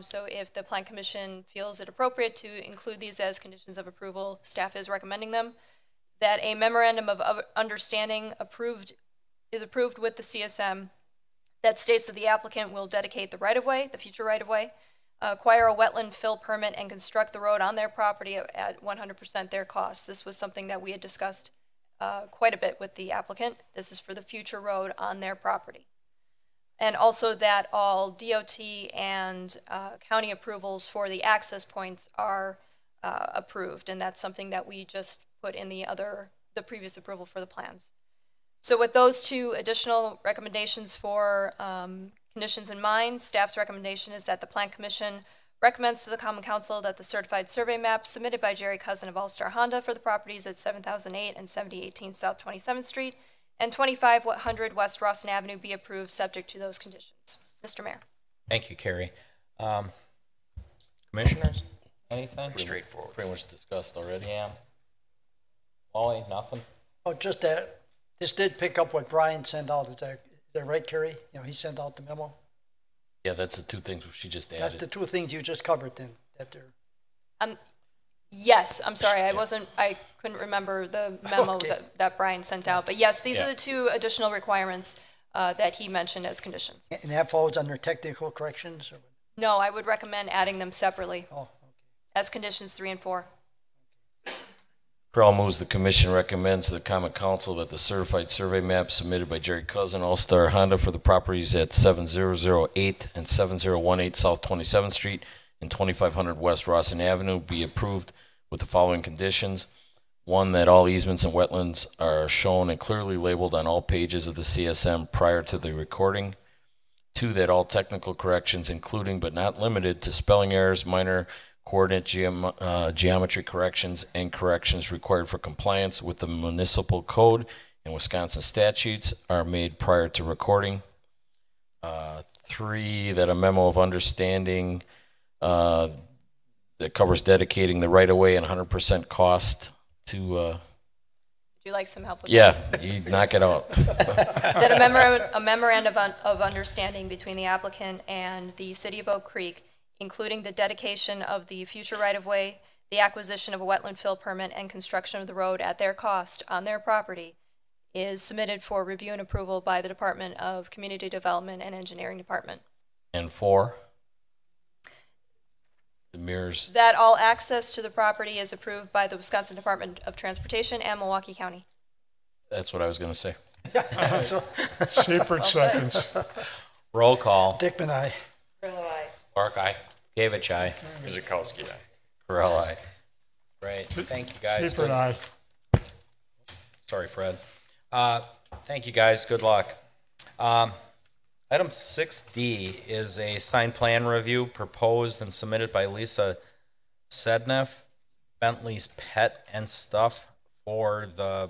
So if the Plan Commission feels it appropriate to include these as conditions of approval, staff is recommending them. That a memorandum of understanding is approved with the CSM that states that the applicant will dedicate the right-of-way, the future right-of-way, acquire a wetland fill permit, and construct the road on their property at 100% their cost. This was something that we had discussed quite a bit with the applicant. This is for the future road on their property. And also that all DOT and county approvals for the access points are approved, and that's something that we just put in the previous approval for the plans. So with those two additional recommendations for conditions in mind, staff's recommendation is that the Plan Commission recommends to the Common Council that the certified survey map submitted by Jerry Cousin of All-Star Honda for the properties at 7008 and 7018 South 27th Street and 2500 West Rawson Avenue be approved subject to those conditions. Mr. Mayor. Thank you, Carrie. Commissioners, anything? Straightforward. Pretty much discussed already. Yeah. Wally, nothing? Oh, just that this did pick up what Brian sent out. Is that right, Carrie? You know, he sent out the memo. Yeah, that's the two things she just added. That's the two things you just covered then. Yes, I'm sorry, I couldn't remember the memo Okay. that Brian sent out. But yes, these are the two additional requirements that he mentioned as conditions. And that falls under technical corrections? Or? No, I would recommend adding them separately Oh, okay. as conditions 3 and 4. Crowell moves the commission recommends to the Common Council that the certified survey map submitted by Jerry Cousin, All-Star Honda for the properties at 7008 and 7018 South 27th Street and 2500 West Rawson Avenue be approved with the following conditions. 1, that all easements and wetlands are shown and clearly labeled on all pages of the CSM prior to the recording. 2, that all technical corrections, including but not limited to spelling errors, minor coordinate geometry corrections, and corrections required for compliance with the municipal code and Wisconsin statutes are made prior to recording. 3, that a memo of understanding that covers dedicating the right-of-way and 100% cost to... Would you like some help with that? Yeah, you knock it out. That a memorandum of understanding between the applicant and the City of Oak Creek, including the dedication of the future right-of-way, the acquisition of a wetland fill permit, and construction of the road at their cost on their property, is submitted for review and approval by the Department of Community Development and Engineering Department. And 4, the mirrors. That all access to the property is approved by the Wisconsin Department of Transportation and Milwaukee County. That's what I was going to say. Seifert seconds. Roll call. Dickman, aye. Grillo, aye. Clark, aye. Gavich, aye. Guzekowski, aye. Correll, aye. Great. Thank you, guys. Seifert, aye. Sorry, Fred. Thank you, guys. Good luck. Item 6D is a sign plan review proposed and submitted by Lisa Sedneff, Bentley's Pet and Stuff, for the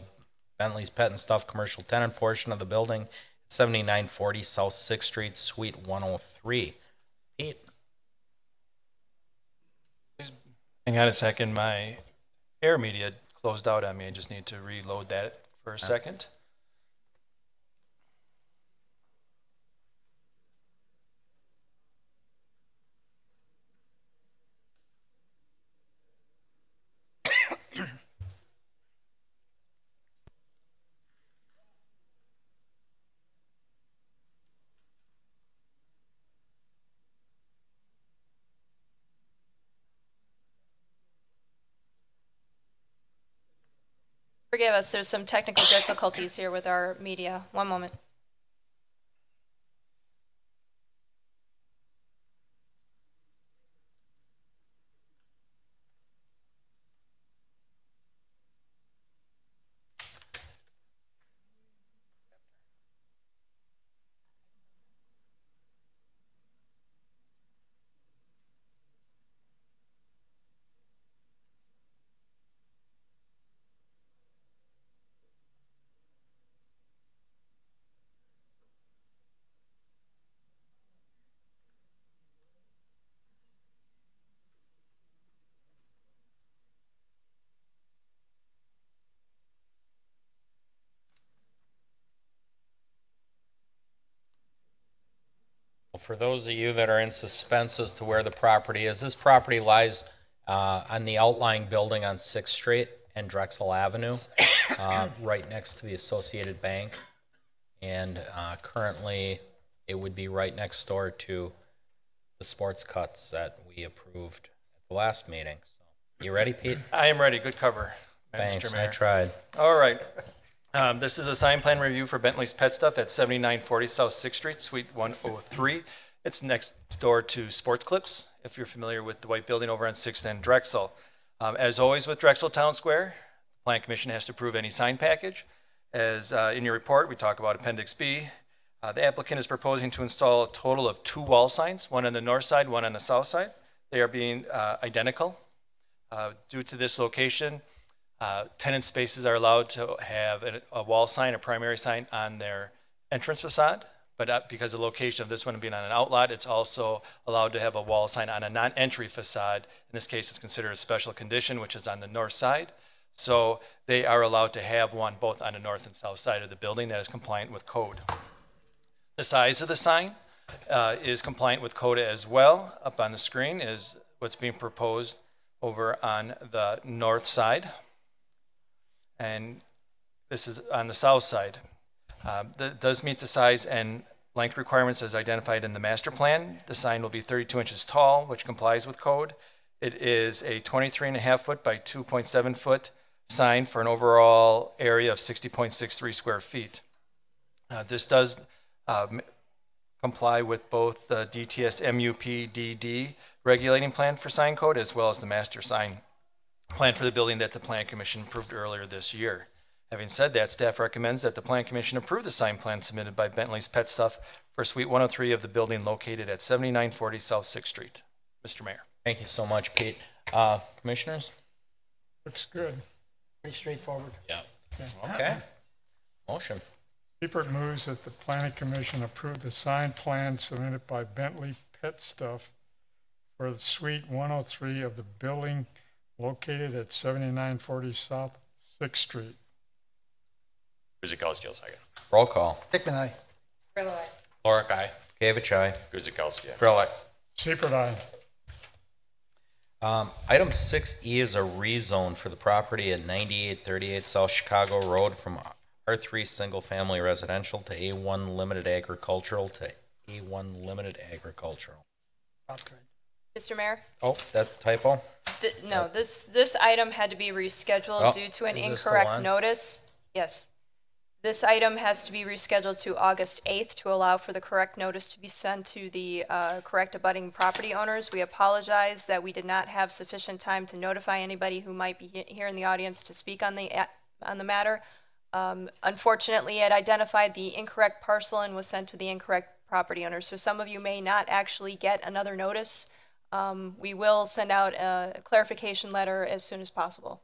Bentley's Pet and Stuff commercial tenant portion of the building, 7940 South 6th Street, Suite 103. Pete? Hang on a second. My air media closed out on me. I just need to reload that for a second. Forgive us, there's some technical difficulties here with our media. One moment. For those of you that are in suspense as to where the property is, this property lies on the outlying building on 6th Street and Drexel Avenue, right next to the Associated Bank. And currently, it would be right next door to the sports cuts that we approved at the last meeting. So, you ready, Pete? I am ready. Good cover. Thanks, Mr. Mayor. I tried. All right. This is a sign plan review for Bentley's Pet Stuff at 7940 South 6th Street, Suite 103. It's next door to Sports Clips, if you're familiar with the white building over on 6th and Drexel. As always with Drexel Town Square, the Plan Commission has to approve any sign package. As in your report, we talk about Appendix B. The applicant is proposing to install a total of 2 wall signs, one on the north side, one on the south side. They are being identical. Due to this location, tenant spaces are allowed to have a wall sign, a primary sign on their entrance facade, but because of the location of this one being on an outlot, it's also allowed to have a wall sign on a non-entry facade. In this case, it's considered a special condition, which is on the north side. So they are allowed to have one both on the north and south side of the building that is compliant with code. The size of the sign is compliant with code as well. Up on the screen is what's being proposed over on the north side. And this is on the south side. That does meet the size and length requirements as identified in the master plan. The sign will be 32 inches tall, which complies with code. It is a 23.5 foot by 2.7 foot sign for an overall area of 60.63 square feet. This does comply with both the DTS MUP DD regulating plan for sign code as well as the master sign plan for the building that the Plan Commission approved earlier this year. Having said that, staff recommends that the Plan Commission approve the sign plan submitted by Bentley's Pet Stuff for Suite 103 of the building located at 7940 South 6th Street. Mr. Mayor. Thank you so much, Pete. Commissioners? Looks good. Pretty straightforward. Yeah. Okay. Motion. Seifert moves that the Planning Commission approve the sign plan submitted by Bentley Pet Stuff for Suite 103 of the building located at 7940 South 6th Street. Guzekowski, second. Roll call. Dickman, aye. Grillo, aye. Clark, aye. Gavich, aye. Guzekowski, aye. Grill, aye. Seifert, aye. Item 6E is a rezone for the property at 9838 South Chicago Road from R3 Single Family Residential to A1 Limited Agricultural to A1 Limited Agricultural. Mr. Mayor? Oh, that typo? No, this item had to be rescheduled Oh, due to an is this the incorrect one? notice. Yes. This item has to be rescheduled to August 8th to allow for the correct notice to be sent to the correct abutting property owners. We apologize that we did not have sufficient time to notify anybody who might be here in the audience to speak on the matter. Unfortunately, it identified the incorrect parcel and was sent to the incorrect property owner. So some of you may not actually get another notice. We will send out a clarification letter as soon as possible.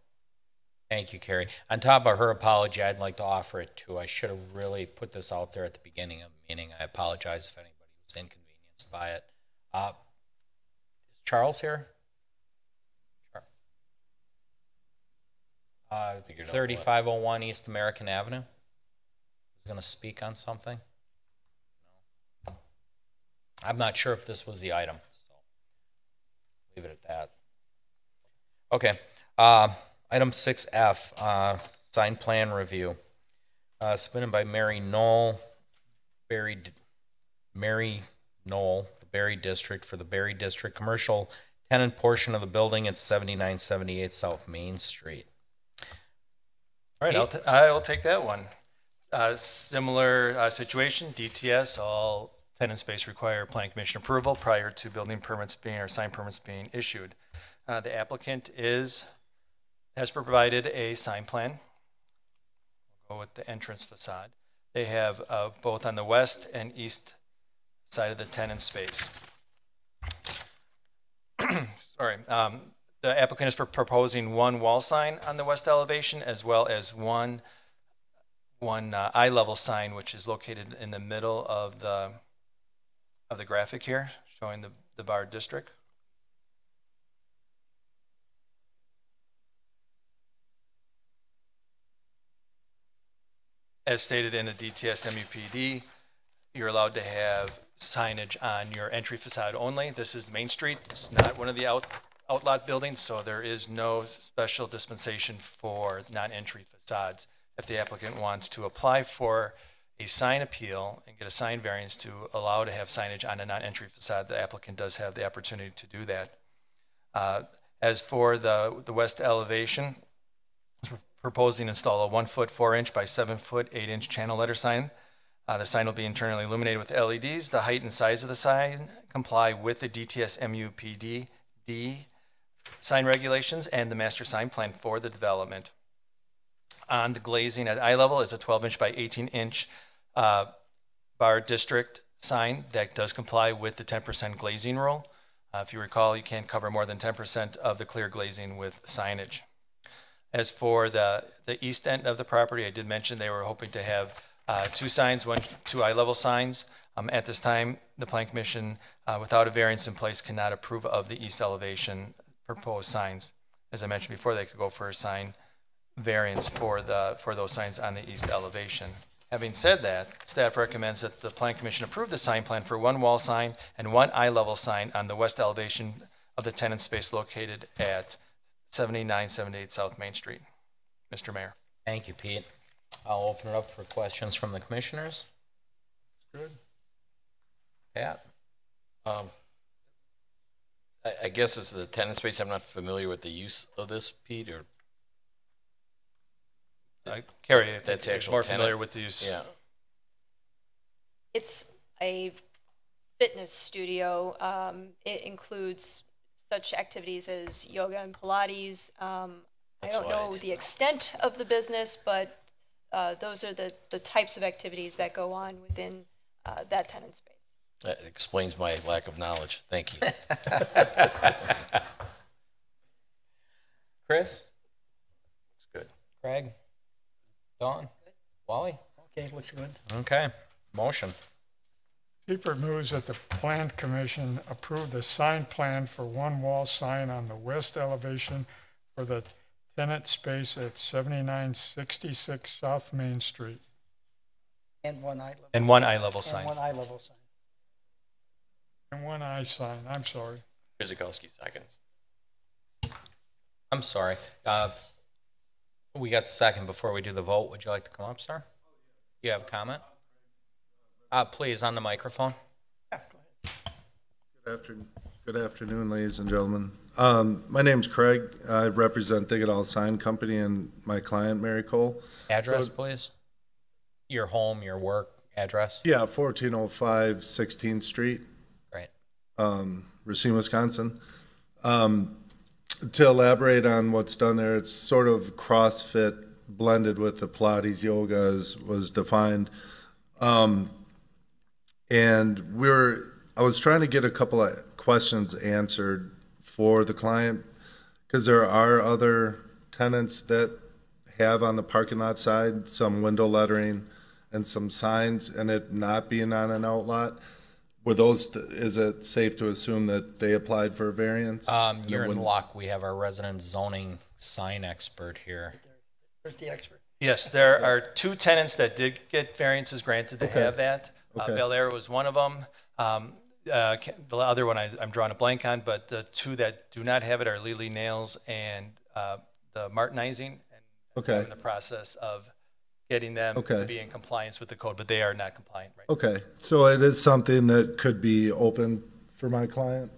Thank you, Carrie. On top of her apology, I'd like to offer it too. I should have really put this out there at the beginning of the meeting. I apologize if anybody was inconvenienced by it. Is Charles here? 3501 East American Avenue. He's going to speak on something. No. I'm not sure if this was the item, so leave it at that. Okay. Item 6F, sign plan review. Submitted by Mary Knoll, Mary Knoll, the Berry District, for the Berry District commercial tenant portion of the building at 7978 South Main Street. All right, I'll take that one. Similar situation, DTS, all tenant space require plan commission approval prior to building permits being, or sign permits being issued. The applicant has provided a sign plan. We'll go with the entrance facade. They have both on the west and east side of the tenant space. Sorry. The applicant is proposing one wall sign on the west elevation, as well as one eye level sign, which is located in the middle of the graphic here, showing the bar district. As stated in the DTS MUPD, you're allowed to have signage on your entry facade only. This is Main Street. It's not one of the outlot buildings, so there is no special dispensation for non-entry facades. If the applicant wants to apply for a sign appeal and get a sign variance to allow to have signage on a non-entry facade, the applicant does have the opportunity to do that. As for the west elevation, proposing to install a 1 foot 4 inch by 7 foot 8 inch channel letter sign. The sign will be internally illuminated with LEDs. The height and size of the sign comply with the DTS MUPD sign regulations and the master sign plan for the development. On the glazing at eye level is a 12 inch by 18 inch bar district sign that does comply with the 10% glazing rule. If you recall, you can't cover more than 10% of the clear glazing with signage. As for the east end of the property, I did mention they were hoping to have two signs, two eye level signs. At this time, the Plan Commission, without a variance in place, cannot approve of the east elevation proposed signs. As I mentioned before, they could go for a sign variance for those signs on the east elevation. Having said that, staff recommends that the Plan Commission approve the sign plan for one wall sign and one eye level sign on the west elevation of the tenant space located at 7978 South Main Street. Mr. Mayor. Thank you, Pete. I'll open it up for questions from the commissioners. Good. Pat? I guess it's the tenant space. I'm not familiar with the use of this, Pete, or Carrie, if that's you're actual more tenant. familiar with the use. Yeah. It's a fitness studio. It includes such activities as yoga and Pilates. I don't know the extent of the business, but those are the types of activities that go on within that tenant space. That explains my lack of knowledge. Thank you. Chris? Looks good. Craig? Dawn? Wally? Okay, looks good. Okay. Motion. Seifert moves that the Plan Commission approve the sign plan for one wall sign on the west elevation for the tenant space at 7966 South Main Street. And one eye level. And one eye level sign. And one eye level sign. And one eye sign, I'm sorry. Kuzikowski, second. I'm sorry. We got the second. Before we do the vote, would you like to come up, sir? You have a comment? Please, on the microphone. Good afternoon, ladies and gentlemen. My name's Craig. I represent Digital Sign Company and my client, Mary Cole. Address, please. Your home, your work address. Yeah, 1405 16th Street. Right. Racine, Wisconsin. To elaborate on what's done there, it's sort of CrossFit blended with the Pilates yoga as was defined. And I was trying to get a couple of questions answered for the client because there are other tenants that have on the parking lot side some window lettering and some signs, and it not being on an outlot. Were those, is it safe to assume that they applied for a variance? You're in luck. We have our resident zoning sign expert here. Where's the expert? Yes, there are 2 tenants that did get variances granted to have that. Bel Air was one of them. The other one I'm drawing a blank on, but the 2 that do not have it are Lily Nails and the Martinizing. And we're in the process of getting them to be in compliance with the code, but they are not compliant right now. Okay, so it is something that could be open for my client?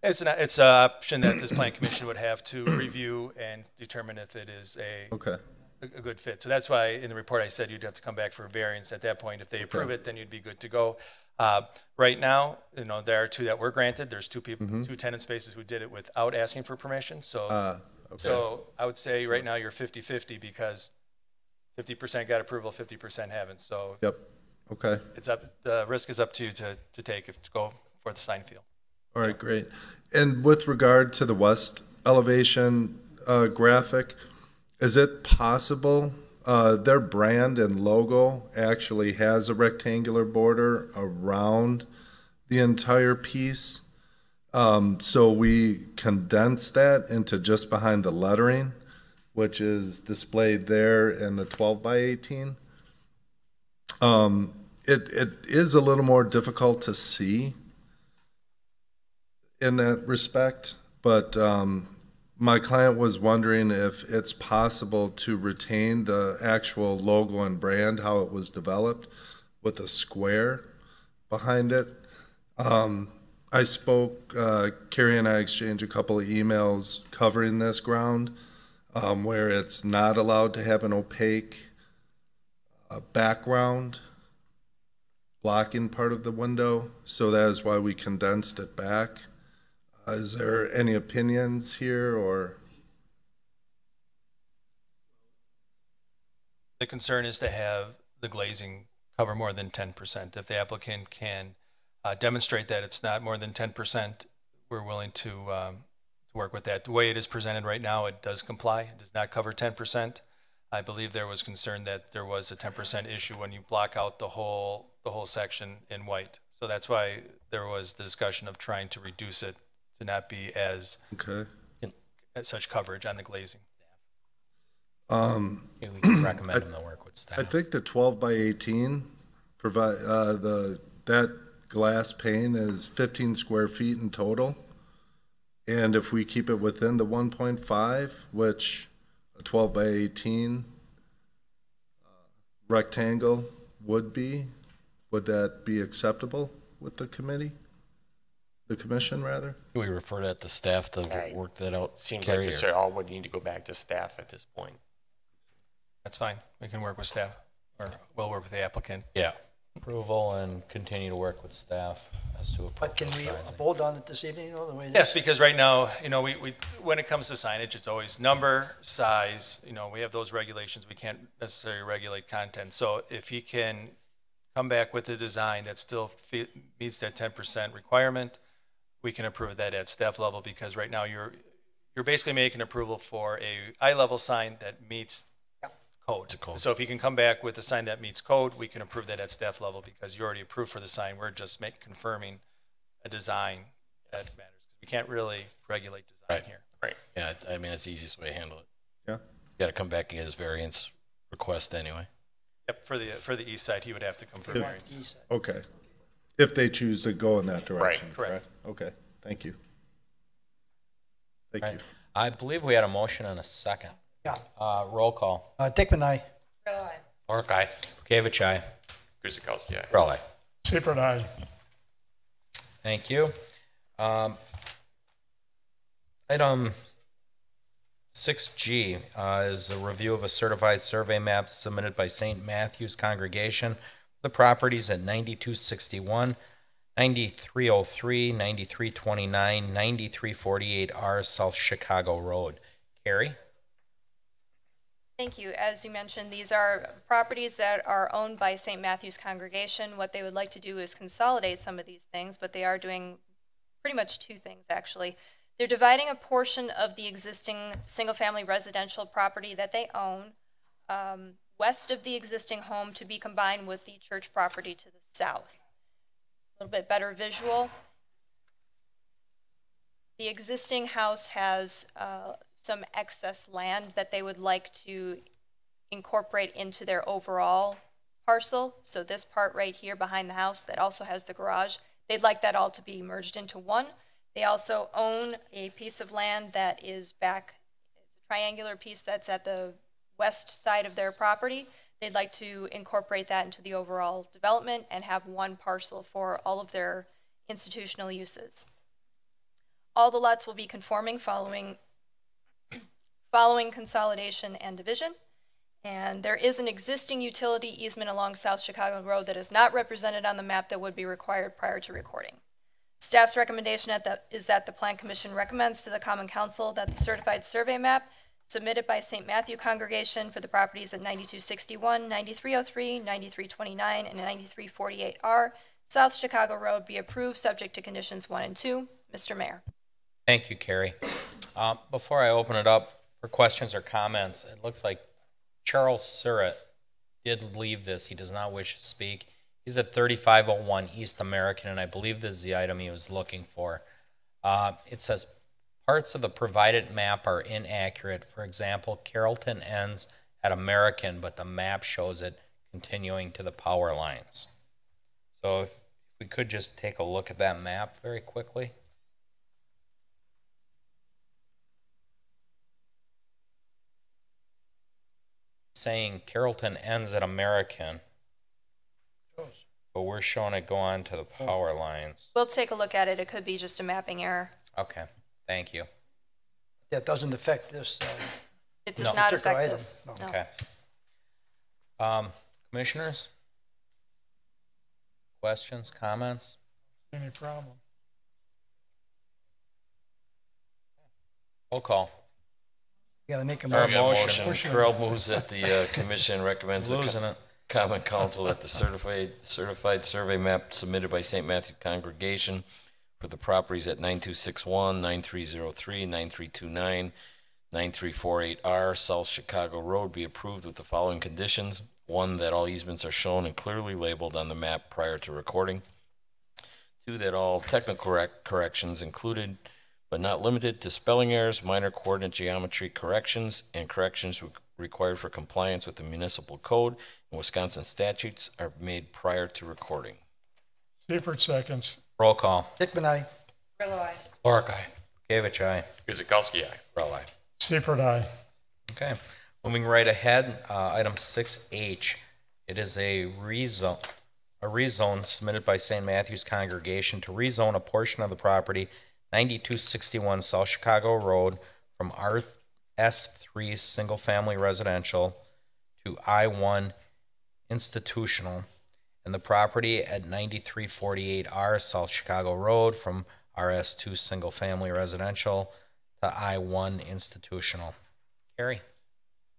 It's an option that this plan commission would have to review and determine if it is a good fit. So that's why in the report I said you'd have to come back for a variance. At that point, if they approve it, then you'd be good to go. Right now, there are 2 that were granted. There's 2 people, 2 tenant spaces who did it without asking for permission. So, so I would say right now you're 50-50 because 50% got approval, 50% haven't. So it's up. The risk is up to you to take to go for the sign field. All right, great. And with regard to the west elevation graphic, is it possible their brand and logo actually has a rectangular border around the entire piece? So we condense that into just behind the lettering, which is displayed there in the 12 by 18. It is a little more difficult to see in that respect, but my client was wondering if it's possible to retain the actual logo and brand, how it was developed, with a square behind it. I spoke, Carrie and I exchanged a couple of emails covering this ground, where it's not allowed to have an opaque background blocking part of the window, so that is why we condensed it back. Is there any opinions here, or? The concern is to have the glazing cover more than 10%. If the applicant can demonstrate that it's not more than 10%, we're willing to work with that. The way it is presented right now, it does comply. It does not cover 10%. I believe there was concern that there was a 10% issue when you block out the whole section in white. So that's why there was the discussion of trying to reduce it to not be as such coverage on the glazing. We can recommend them to work with staff. I think the 12 by 18 provide that glass pane is 15 square feet in total, and if we keep it within the 1.5, which a 12 by 18 rectangle would that be acceptable with the committee? The commission, rather? We refer that to staff to work that out. Seems like this all would need to go back to staff at this point. That's fine. We can work with staff, or we'll work with the applicant. Yeah. Approval and continue to work with staff as to But can we vote on it this evening? The way Yes, because right now, we when it comes to signage, it's always number, size. We have those regulations. We can't necessarily regulate content. So if he can come back with a design that still meets that 10% requirement, we can approve that at staff level, because right now you're basically making approval for a eye-level sign that meets code. So if you can come back with a sign that meets code, we can approve that at staff level, because you already approved for the sign. We're just confirming a design that matters. We can't really regulate design here. Right. Yeah, I mean, it's the easiest way to handle it. Yeah. He's got to come back and get his variance request anyway. Yep, for the east side, he would have to come for variance. Okay. If they choose to go in that direction. Right, correct. Okay, thank you. Thank you. I believe we had a motion and a second. Yeah. Roll call. Dickman, aye. Grillo, aye. Lorick, aye. Gavich, aye. Guzekowski, aye. Rowley. Seifert, aye. Thank you. Item 6G is a review of a certified survey map submitted by St. Matthew's Congregation. The properties at 9261, 9303, 9329, 9348R South Chicago Road. Carrie? Thank you. As you mentioned, these are properties that are owned by St. Matthew's Congregation. What they would like to do is consolidate some of these things, but they are doing pretty much two things, actually. They're dividing a portion of the existing single-family residential property that they own west of the existing home to be combined with the church property to the south. A little bit better visual. The existing house has some excess land that they would like to incorporate into their overall parcel. So this part right here behind the house that also has the garage, they'd like that all to be merged into one. They also own a piece of land that is back, it's a triangular piece that's at the west side of their property. They'd like to incorporate that into the overall development and have one parcel for all of their institutional uses. All the lots will be conforming following consolidation and division. And there is an existing utility easement along South Chicago Road that is not represented on the map that would be required prior to recording. Staff's recommendation is that the Plan Commission recommends to the Common Council that the certified survey map submitted by St. Matthew Congregation for the properties at 9261, 9303, 9329, and 9348R South Chicago Road be approved subject to conditions 1 and 2. Mr. Mayor. Thank you, Carrie. Before I open it up for questions or comments, it looks like Charles Surratt did leave this. He does not wish to speak. He's at 3501 East American, and I believe this is the item he was looking for. It says parts of the provided map are inaccurate. For example, Carrollton ends at American, but the map shows it continuing to the power lines. So if we could just take a look at that map very quickly. Saying Carrollton ends at American, but we're showing it go on to the power lines. We'll take a look at it. It could be just a mapping error. Okay, thank you. That doesn't affect this. It does not particular affect item. this. No. No. Okay. Commissioners? Questions, comments? Any problem? Roll call. You gotta make a Our motion. motion. Carol moves that the commission recommends the Losing it. Common Council that the certified survey map submitted by St. Matthew Congregation for the properties at 9261, 9303, 9329, 9348R South Chicago Road be approved with the following conditions. 1, that all easements are shown and clearly labeled on the map prior to recording. 2, that all technical corrections included but not limited to spelling errors, minor coordinate geometry corrections, and corrections required for compliance with the municipal code and Wisconsin statutes are made prior to recording. Seifert seconds. Roll call. Dickman, aye. Grillo, aye. Lorick, aye. Gavich, aye. Guzekowski, aye. Rowley. Seifert, aye. Okay, moving right ahead, item 6H. It is a rezone submitted by St. Matthew's Congregation to rezone a portion of the property 9261 South Chicago Road from RS3 Single Family Residential to I1 Institutional, and the property at 9348R South Chicago Road from RS2 Single Family Residential to I1 Institutional. Carrie?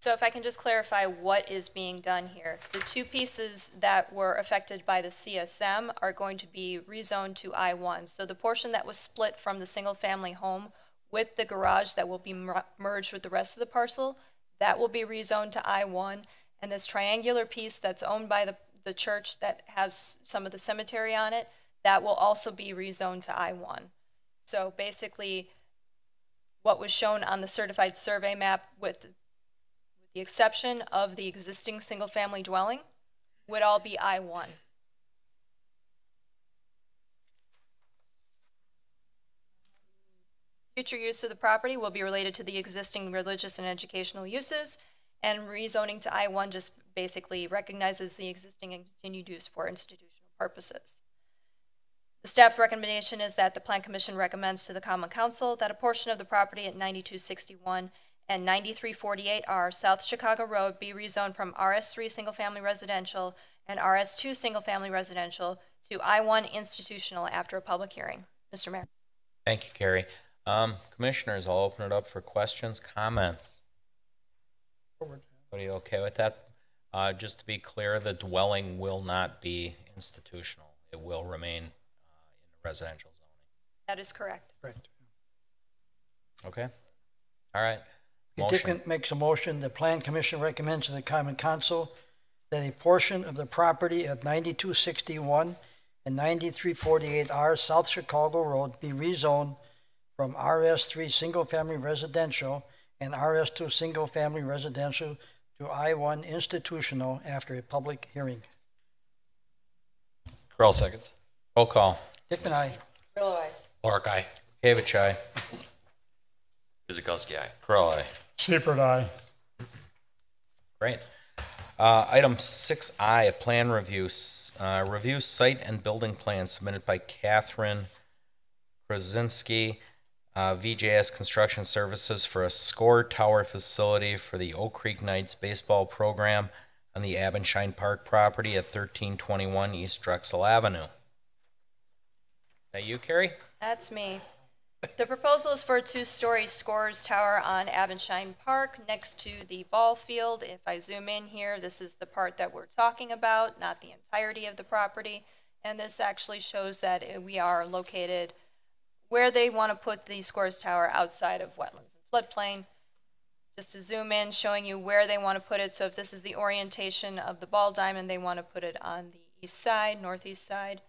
So if I can just clarify what is being done here. The two pieces that were affected by the CSM are going to be rezoned to I1. So the portion that was split from the single-family home with the garage that will be merged with the rest of the parcel, that will be rezoned to I1. And this triangular piece that's owned by the church that has some of the cemetery on it, that will also be rezoned to I1. So basically, what was shown on the certified survey map with the exception of the existing single-family dwelling, would all be I1. Future use of the property will be related to the existing religious and educational uses, and rezoning to I-1 just basically recognizes the existing and continued use for institutional purposes. The staff recommendation is that the Plan Commission recommends to the Common Council that a portion of the property at 9261 and 9348R South Chicago Road be rezoned from RS3 Single Family Residential and RS2 Single Family Residential to I-1 Institutional after a public hearing. Mr. Mayor. Thank you, Carrie. Commissioners, I'll open it up for questions, comments. Everybody okay with that? Just to be clear, the dwelling will not be institutional. It will remain in the residential zoning. That is correct. Correct. Okay. All right. Dickman makes a motion. The Plan Commission recommends to the Common Council that a portion of the property at 9261 and 9348R South Chicago Road be rezoned from RS3 Single Family Residential and RS2 Single Family Residential to I-1 Institutional after a public hearing. Corral seconds. Roll call. Dickman, aye. Grillo, aye. Clark, aye. Kavich, aye. Guzekowski, aye. Corral, aye. Seifert, aye. Great. Item 6I, a plan review. Review site and building plan submitted by Catherine Krasinski, VJS Construction Services, for a score tower facility for the Oak Creek Knights baseball program on the Abendschein Park property at 1321 East Drexel Avenue. Is that you, Carrie? That's me. The proposal is for a two-story scores tower on Abendschein Park next to the ball field. If I zoom in here, this is the part that we're talking about, not the entirety of the property. And this actually shows that we are located where they want to put the scores tower outside of wetlands and floodplain. Just to zoom in, showing you where they want to put it. So if this is the orientation of the ball diamond, they want to put it on the east side, northeast side.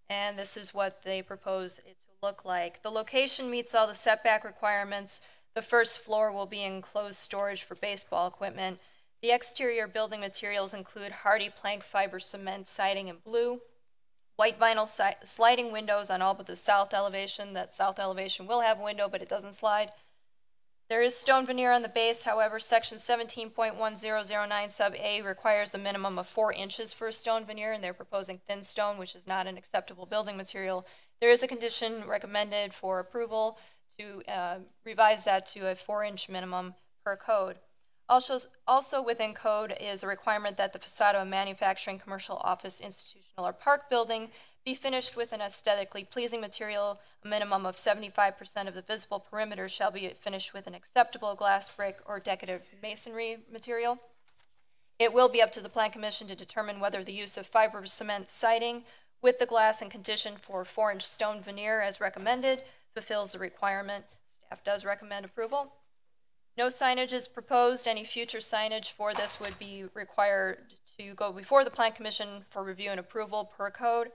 And this is what they propose it to look like. The location meets all the setback requirements. The first floor will be enclosed storage for baseball equipment. The exterior building materials include hardy plank fiber cement siding in blue, white vinyl sliding windows on all but the south elevation. That south elevation will have a window, but it doesn't slide. There is stone veneer on the base. However, section 17.1009 sub A requires a minimum of 4 inches for a stone veneer, and they're proposing thin stone, which is not an acceptable building material. There is a condition recommended for approval to revise that to a 4-inch minimum per code. Also within code is a requirement that the facade of a manufacturing, commercial, office, institutional, or park building be finished with an aesthetically pleasing material. A minimum of 75% of the visible perimeter shall be finished with an acceptable glass, brick, or decorative masonry material. It will be up to the Plan Commission to determine whether the use of fiber cement siding with the glass and condition for 4-inch stone veneer as recommended fulfills the requirement. Staff does recommend approval. No signage is proposed. Any future signage for this would be required to go before the Plan Commission for review and approval per code.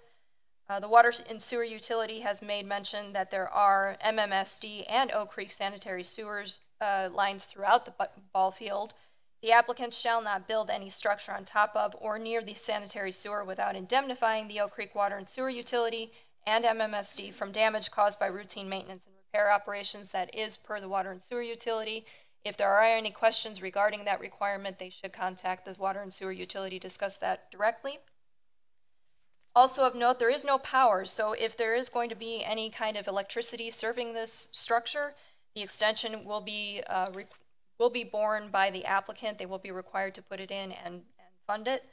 The Water and Sewer Utility has made mention that there are MMSD and Oak Creek sanitary sewers lines throughout the ball field. The applicant shall not build any structure on top of or near the sanitary sewer without indemnifying the Oak Creek Water and Sewer Utility and MMSD from damage caused by routine maintenance and repair operations. That is per the Water and Sewer Utility. If there are any questions regarding that requirement, they should contact the Water and Sewer Utility to discuss that directly. Also of note, there is no power, so if there is going to be any kind of electricity serving this structure, the extension will be borne by the applicant. They will be required to put it in and fund it.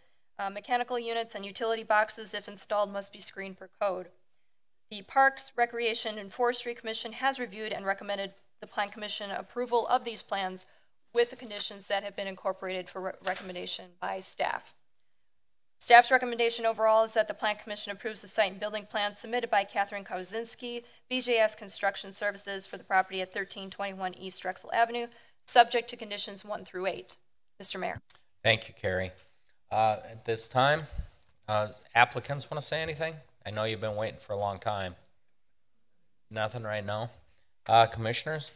Mechanical units and utility boxes, if installed, must be screened per code. The Parks, Recreation, and Forestry Commission has reviewed and recommended the Plan Commission approval of these plans with the conditions that have been incorporated for recommendation by staff. Staff's recommendation overall is that the Plan Commission approves the site and building plan submitted by Catherine Kawasinski, BJS Construction Services, for the property at 1321 East Drexel Avenue, subject to conditions 1 through 8. Mr. Mayor. Thank you, Carrie. At this time, applicants want to say anything? I know you've been waiting for a long time. Nothing right now. Commissioners?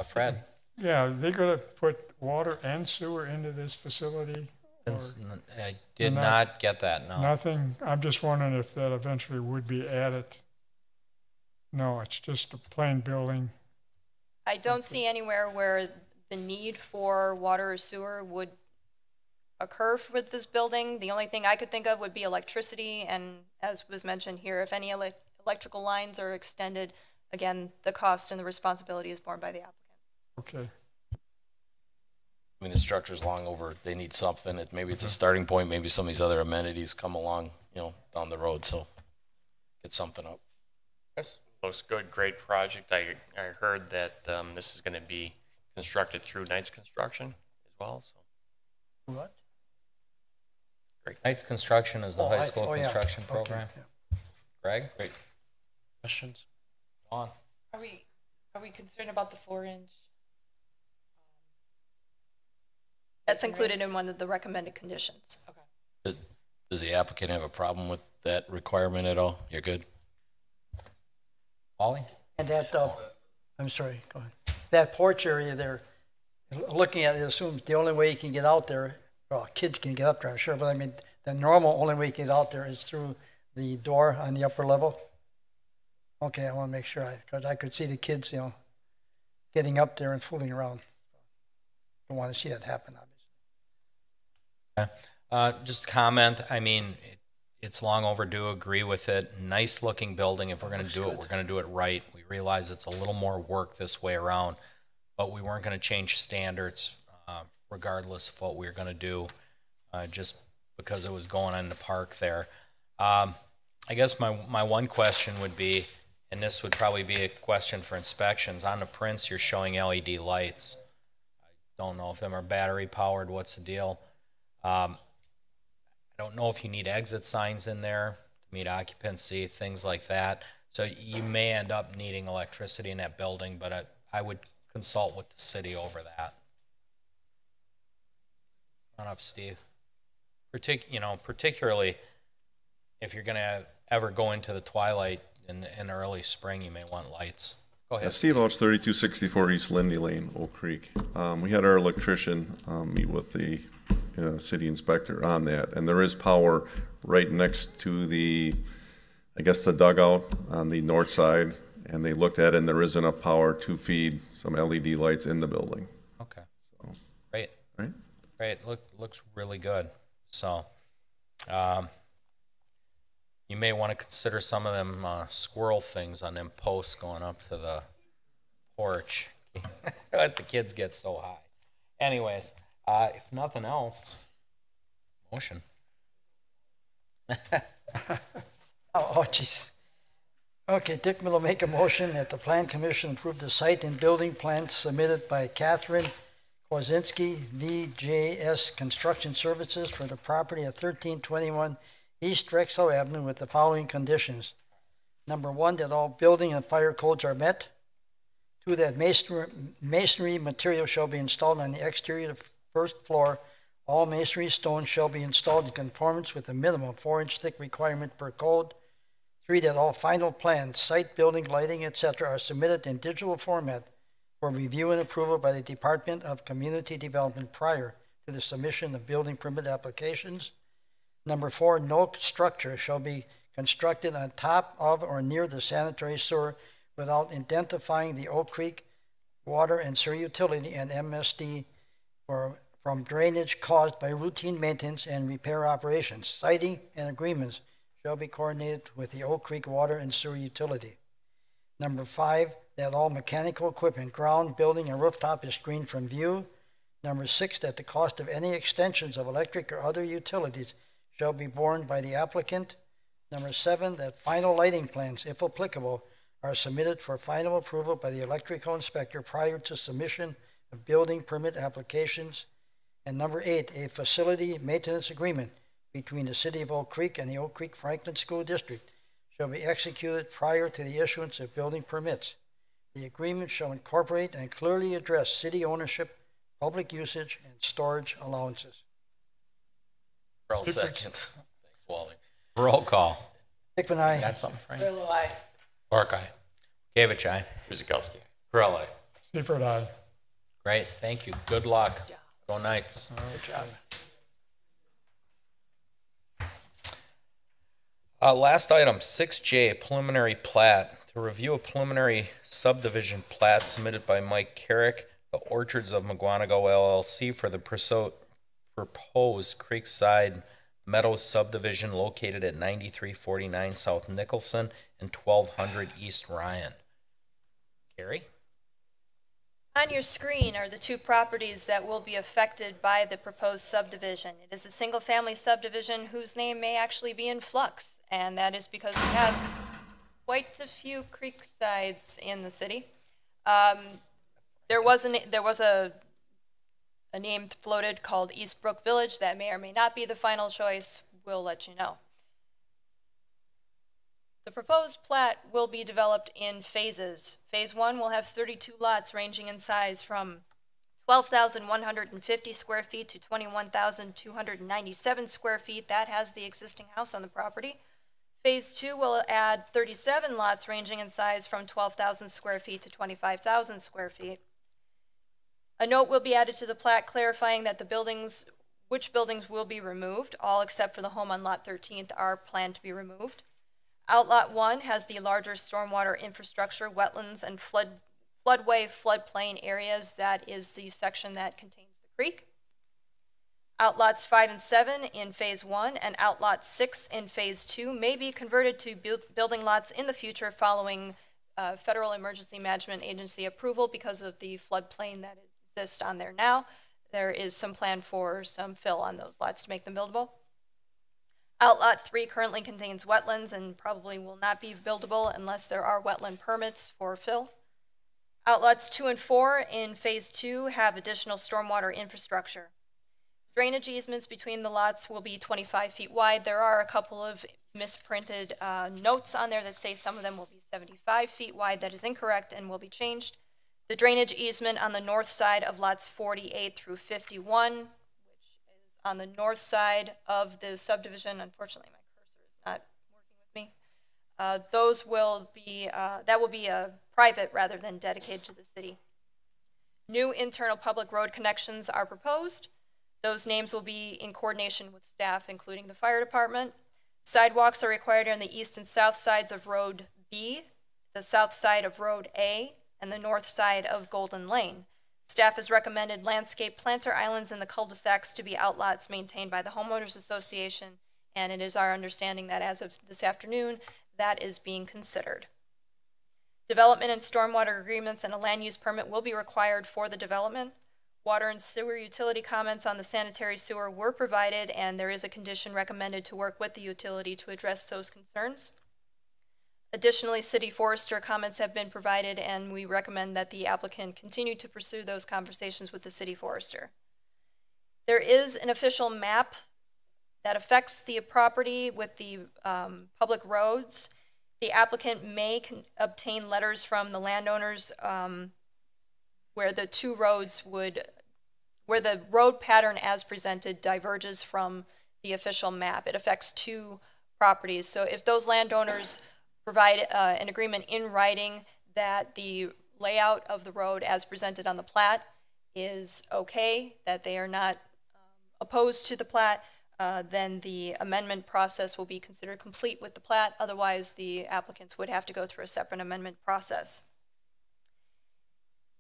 Fred? Yeah, they're going to put water and sewer into this facility? I did not get that, no. Nothing? I'm just wondering if that eventually would be added. No, it's just a plain building. I don't see anywhere where the need for water or sewer would occur with this building. The only thing I could think of would be electricity, and as was mentioned here, if any electrical lines are extended, again, the cost and the responsibility is borne by the applicant. Okay. I mean, the structure's long over, they need something, maybe it's a starting point, maybe some of these other amenities come along, down the road, so get something up. Yes. Looks good, great project. I heard that this is going to be constructed through Knight's Construction as well, so. What? Great. Knight's Construction is the high school yeah. construction Okay, program. yeah. Greg? Great. Questions? On. Are we concerned about the 4-inch? That's included in one of the recommended conditions. Okay. Does the applicant have a problem with that requirement at all? You're good? Ollie? And that, I'm sorry, go ahead. That porch area there, looking at it, assumes the only way you can get out there, well, kids can get up there, I'm sure, but I mean, the normal only way you can get out there is through the door on the upper level. Okay, I want to make sure, because I could see the kids, getting up there and fooling around. Don't want to see that happen, obviously. Just comment, I mean, it's long overdue, agree with it. Nice looking building. If we're going to do it, we're going to do it right. We realize it's a little more work this way around, but we weren't going to change standards regardless of what we were going to do, just because it was going on in the park there. I guess my one question would be, and this would probably be a question for inspections, on the prints you're showing LED lights. I don't know if them are battery powered, what's the deal? I don't know if you need exit signs in there to meet occupancy, things like that. So you may end up needing electricity in that building, but I would consult with the city over that. Come on up, Steve. Particularly if you're going to ever go into the twilight in early spring, you may want lights. Go ahead. Steve Ouch, 3264 East Lindy Lane, Oak Creek. We had our electrician meet with the city inspector on that, and there is power right next to the dugout on the north side, and they looked at it, and there is enough power to feed some LED lights in the building. Okay. So, great. Right? Great. Looks really good. So, you may want to consider some of them squirrel things on them posts going up to the porch. Let the kids get so high. Anyways, if nothing else, motion. Oh, jeez. Okay, Dickman will make a motion that the Plan Commission approve the site and building plan submitted by Catherine Kozinski, VJS Construction Services, for the property at 1321 East Drexel Avenue with the following conditions. Number 1, that all building and fire codes are met. 2, that masonry material shall be installed on the exterior of the first floor. All masonry stones shall be installed in conformance with the minimum 4-inch thick requirement per code. 3, that all final plans, site, building, lighting, etc. are submitted in digital format for review and approval by the Department of Community Development prior to the submission of building permit applications. Number 4, no structure shall be constructed on top of or near the sanitary sewer without identifying the Oak Creek Water and Sewer Utility and MSD from drainage caused by routine maintenance and repair operations. Siting and agreements shall be coordinated with the Oak Creek Water and Sewer Utility. Number 5, that all mechanical equipment, ground, building, and rooftop is screened from view. Number 6, that the cost of any extensions of electric or other utilities shall be borne by the applicant. Number 7, that final lighting plans, if applicable, are submitted for final approval by the electrical inspector prior to submission of building permit applications. And number 8, a facility maintenance agreement between the City of Oak Creek and the Oak Creek Franklin School District shall be executed prior to the issuance of building permits. The agreement shall incorporate and clearly address city ownership, public usage, and storage allowances. Earl seconds. Thanks, Wally. Roll call. Dickman, aye. Got something, Frank? Grillo, aye. Clark, aye. Gavich, aye. Kuzikowski. Corral, aye. Seifert, aye. Great, thank you. Good luck. Go Knights. Good job. Last item, 6J, preliminary plat to review a preliminary subdivision plat submitted by Mike Carrick, the Orchards of McGuanago LLC for the proposed Creekside Meadows subdivision located at 9349 South Nicholson and 1200 East Ryan. Gary? On your screen are the two properties that will be affected by the proposed subdivision. It is a single-family subdivision whose name may actually be in flux, and that is because we have quite a few creeksides in the city. There was a name floated called Eastbrook Village. That may or may not be the final choice. We'll let you know. The proposed plat will be developed in phases. Phase 1 will have 32 lots ranging in size from 12,150 square feet to 21,297 square feet. That has the existing house on the property. Phase 2 will add 37 lots ranging in size from 12,000 square feet to 25,000 square feet. A note will be added to the plat clarifying that which buildings will be removed. All except for the home on lot 13th are planned to be removed. Outlot 1 has the larger stormwater infrastructure, wetlands, and floodway, floodplain areas. That is the section that contains the creek. Outlots 5 and 7 in Phase 1 and Outlot 6 in Phase 2 may be converted to building lots in the future following Federal Emergency Management Agency approval because of the floodplain that exists on there now. There is some plan for some fill on those lots to make them buildable. Outlot 3 currently contains wetlands and probably will not be buildable unless there are wetland permits for fill. Outlots 2 and 4 in Phase 2 have additional stormwater infrastructure. Drainage easements between the lots will be 25 feet wide. There are a couple of misprinted notes on there that say some of them will be 75 feet wide. That is incorrect and will be changed. The drainage easement on the north side of lots 48 through 51, on the north side of the subdivision. Unfortunately, my cursor is not working with me. That will be a private rather than dedicated to the city. New internal public road connections are proposed. Those names will be in coordination with staff, including the fire department. Sidewalks are required on the east and south sides of Road B, the south side of Road A, and the north side of Golden Lane. Staff has recommended landscape planter islands in the cul-de-sacs to be outlots maintained by the Homeowners Association, and it is our understanding that as of this afternoon, that is being considered. Development and stormwater agreements and a land use permit will be required for the development. Water and sewer utility comments on the sanitary sewer were provided, and there is a condition recommended to work with the utility to address those concerns. Additionally, city forester comments have been provided, and we recommend that the applicant continue to pursue those conversations with the city forester. There is an official map that affects the property with the public roads. The applicant may obtain letters from the landowners where the two roads where the road pattern as presented diverges from the official map. It affects two properties. So if those landowners provide an agreement in writing that the layout of the road as presented on the plat is okay, that they are not opposed to the plat, then the amendment process will be considered complete with the plat. Otherwise, the applicants would have to go through a separate amendment process.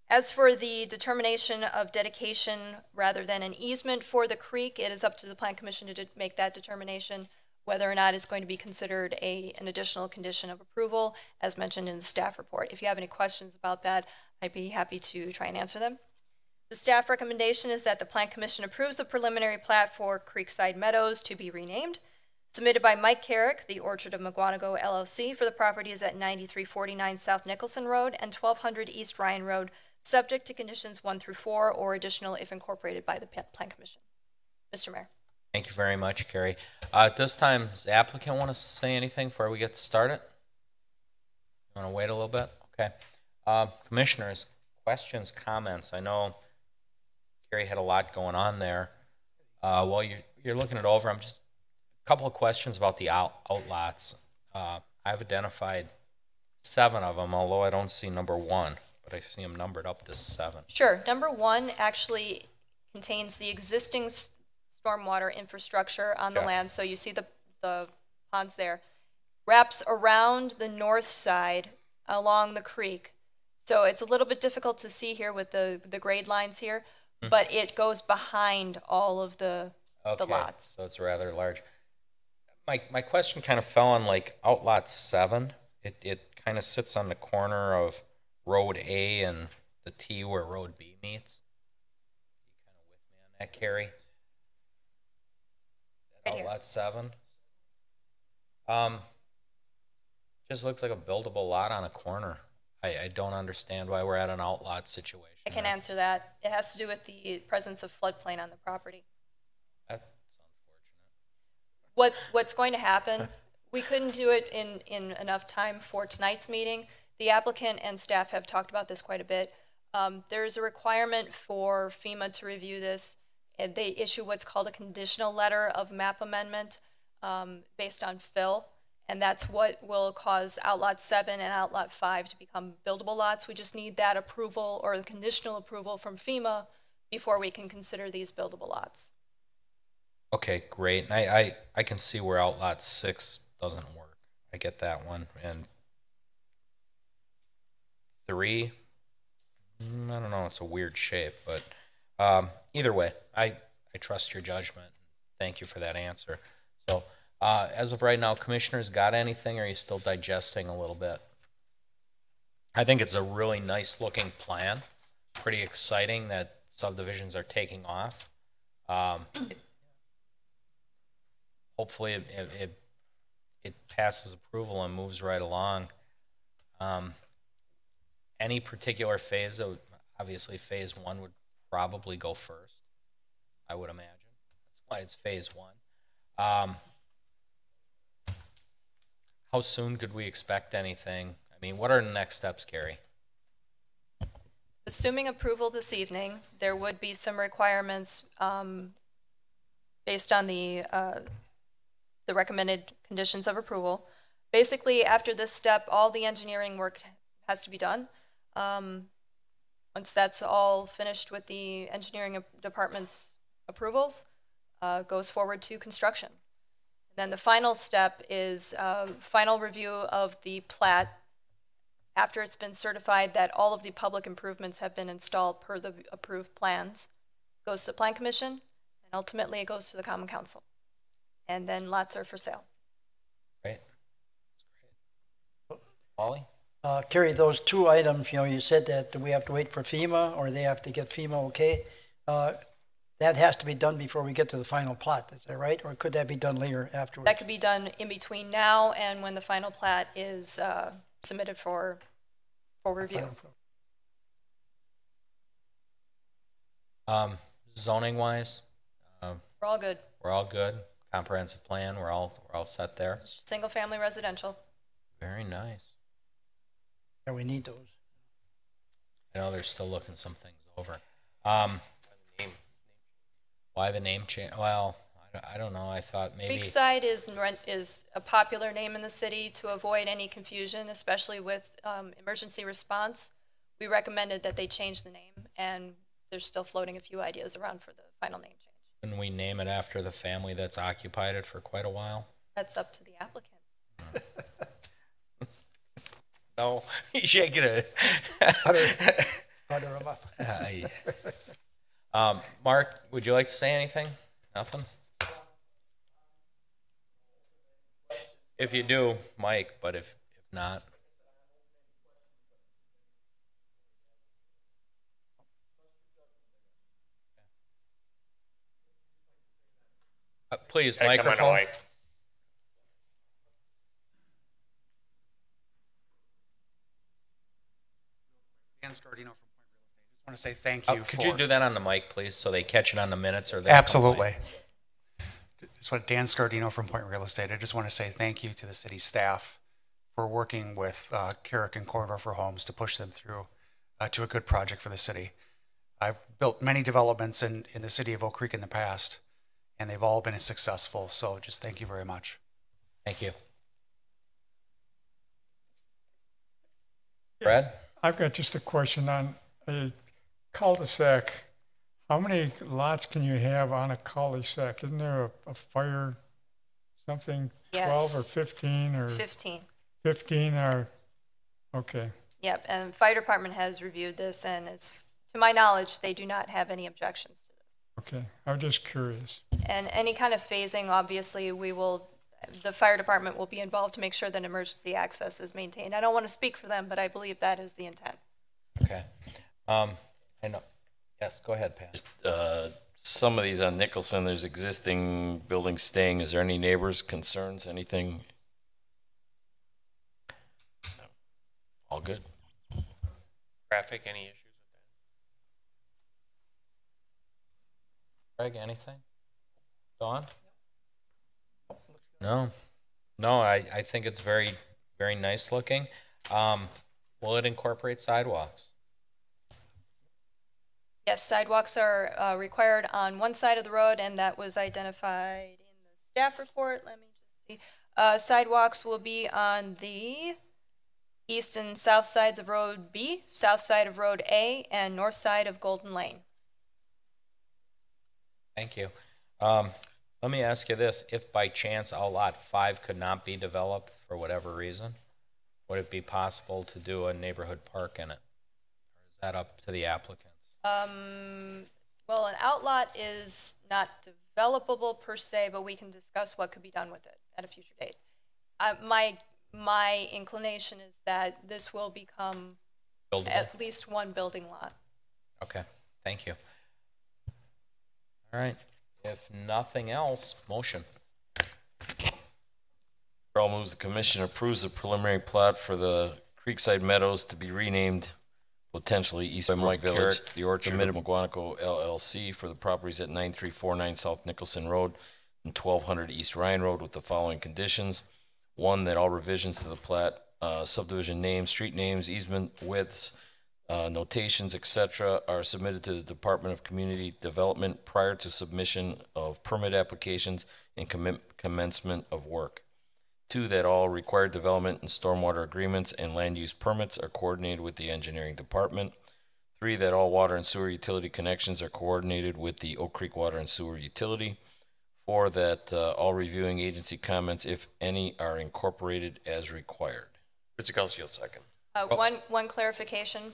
As for the determination of dedication rather than an easement for the creek, it is up to the Plan Commission to make that determination, whether or not it's going to be considered an additional condition of approval, as mentioned in the staff report. If you have any questions about that, I'd be happy to try and answer them. The staff recommendation is that the Plan Commission approves the preliminary plat for Creekside Meadows to be renamed, submitted by Mike Carrick, the Orchard of McGuanago LLC, for the properties at 9349 South Nicholson Road and 1200 East Ryan Road, subject to conditions 1 through 4 or additional if incorporated by the Plan Commission. Mr. Mayor. Thank you very much, Carrie. At this time, does the applicant want to say anything before we get started? You want to wait a little bit? Okay. Commissioners, questions, comments? I know Carrie had a lot going on there. While you're looking it over, I'm just a couple of questions about the outlots. I've identified 7 of them, although I don't see number 1, but I see them numbered up to 7. Sure. Number 1 actually contains the existing stormwater infrastructure on the land. So you see the ponds there. Wraps around the north side along the creek. So it's a little bit difficult to see here with the grade lines here, but it goes behind all of the lots. So it's rather large. My question kind of fell on like outlot 7. It kind of sits on the corner of Road A and the T where Road B meets. You kind of with me on that, Carrie? Right here. Outlot 7. Just looks like a buildable lot on a corner. I don't understand why we're at an outlot situation. I can answer that. It has to do with the presence of floodplain on the property. That's unfortunate. What's going to happen, we couldn't do it in enough time for tonight's meeting. The applicant and staff have talked about this quite a bit. There's a requirement for FEMA to review this, and they issue what's called a conditional letter of map amendment based on fill, and that's what will cause outlot 7 and outlot 5 to become buildable lots. We just need that approval or the conditional approval from FEMA before we can consider these buildable lots. Okay, great. And I can see where outlot 6 doesn't work. I get that one. And 3, I don't know, it's a weird shape, but either way, I trust your judgment. Thank you for that answer. So as of right now, commissioners, got anything, or are you still digesting a little bit? I think it's a really nice looking plan. Pretty exciting that subdivisions are taking off. Hopefully it passes approval and moves right along. Any particular phase, obviously phase 1 would probably go first, I would imagine. That's why it's phase 1. How soon could we expect anything? I mean, what are the next steps, Carrie? Assuming approval this evening, there would be some requirements based on the recommended conditions of approval. Basically, after this step, all the engineering work has to be done. Once that's all finished with the engineering department's approvals, goes forward to construction. Then the final step is final review of the plat after it's been certified that all of the public improvements have been installed per the approved plans. Goes to the Plan Commission, and ultimately it goes to the Common Council. And then lots are for sale. Great. Wally? Carrie, those 2 items, you said that we have to wait for FEMA or they have to get FEMA okay. That has to be done before we get to the final plat, is that right? Or could that be done later afterwards? That could be done in between now and when the final plat is submitted for review. Zoning wise? We're all good. We're all good. Comprehensive plan, we're all set there. Single family residential. Very nice. Yeah, we need those. I know they're still looking some things over. Why the name change? Well, I don't know. I thought maybe Creekside is a popular name in the city to avoid any confusion, especially with emergency response. We recommended that they change the name, and they're still floating a few ideas around for the final name change. Can we name it after the family that's occupied it for quite a while? That's up to the applicant. No, you shaking it. Mark, would you like to say anything? Nothing? If you do, Mike, but if not. Please, microphone. Dan Scardino from Point Real Estate. Just want to say thank you. Could you do that on the mic, please, so they catch it on the minutes? Or Absolutely. It's what Dan Scardino from Point Real Estate. I just want to say thank you to the city staff for working with Carrick and Corridor Homes to push them through to a good project for the city. I've built many developments in the city of Oak Creek in the past, and they've all been successful. So just thank you very much. Thank you. Brad? I've got just a question on a cul-de-sac. How many lots can you have on a cul-de-sac? Isn't there a fire something, Yes. 12 or 15 or? 15. 15 are, Okay. Yep, and fire department has reviewed this, and to my knowledge, they do not have any objections to this. Okay, I'm just curious. And any kind of phasing, obviously, the fire department will be involved to make sure that emergency access is maintained. I don't want to speak for them, but I believe that is the intent. Okay. I know. Yes, go ahead, Pat. Some of these on Nicholson, there's existing buildings staying. Is there any neighbors, concerns, anything? No. All good. Traffic, any issues with Greg, anything? Dawn? No. No, I think it's very, very nice looking. Will it incorporate sidewalks? Yes, sidewalks are required on one side of the road, and that was identified in the staff report. Let me just see. Sidewalks will be on the east and south sides of Road B, south side of Road A, and north side of Golden Lane. Thank you. Let me ask you this. If by chance Outlot 5 could not be developed for whatever reason, would it be possible to do a neighborhood park in it? Or is that up to the applicants? Well, an outlot is not developable per se, but we can discuss what could be done with it at a future date. My inclination is that this will become Buildable? at least one building lot. Okay, thank you. All right, if nothing else, motion. Carl moves the commission approves the preliminary plat for the Creekside Meadows to be renamed potentially East Mike Village, the Orchard of McGuanaco LLC for the properties at 9349 South Nicholson Road and 1200 East Ryan Road with the following conditions. One, that all revisions to the plat, subdivision names, street names, easement widths, notations, etc., are submitted to the Department of Community Development prior to submission of permit applications and commencement of work. Two, that all required development and stormwater agreements and land use permits are coordinated with the engineering department. Three, that all water and sewer utility connections are coordinated with the Oak Creek Water and Sewer Utility. Four, that all reviewing agency comments, if any, are incorporated as required. Kuzikowski will second. One clarification.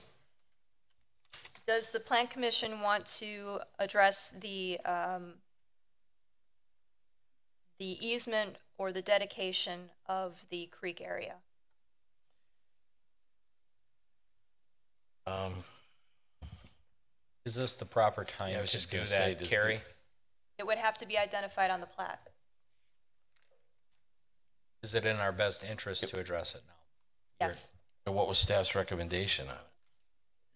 Does the Plan Commission want to address the easement or the dedication of the creek area? Is this the proper time to do that, Carrie? It would have to be identified on the plat. Is it in our best interest to address it now? Yes. And what was staff's recommendation on it?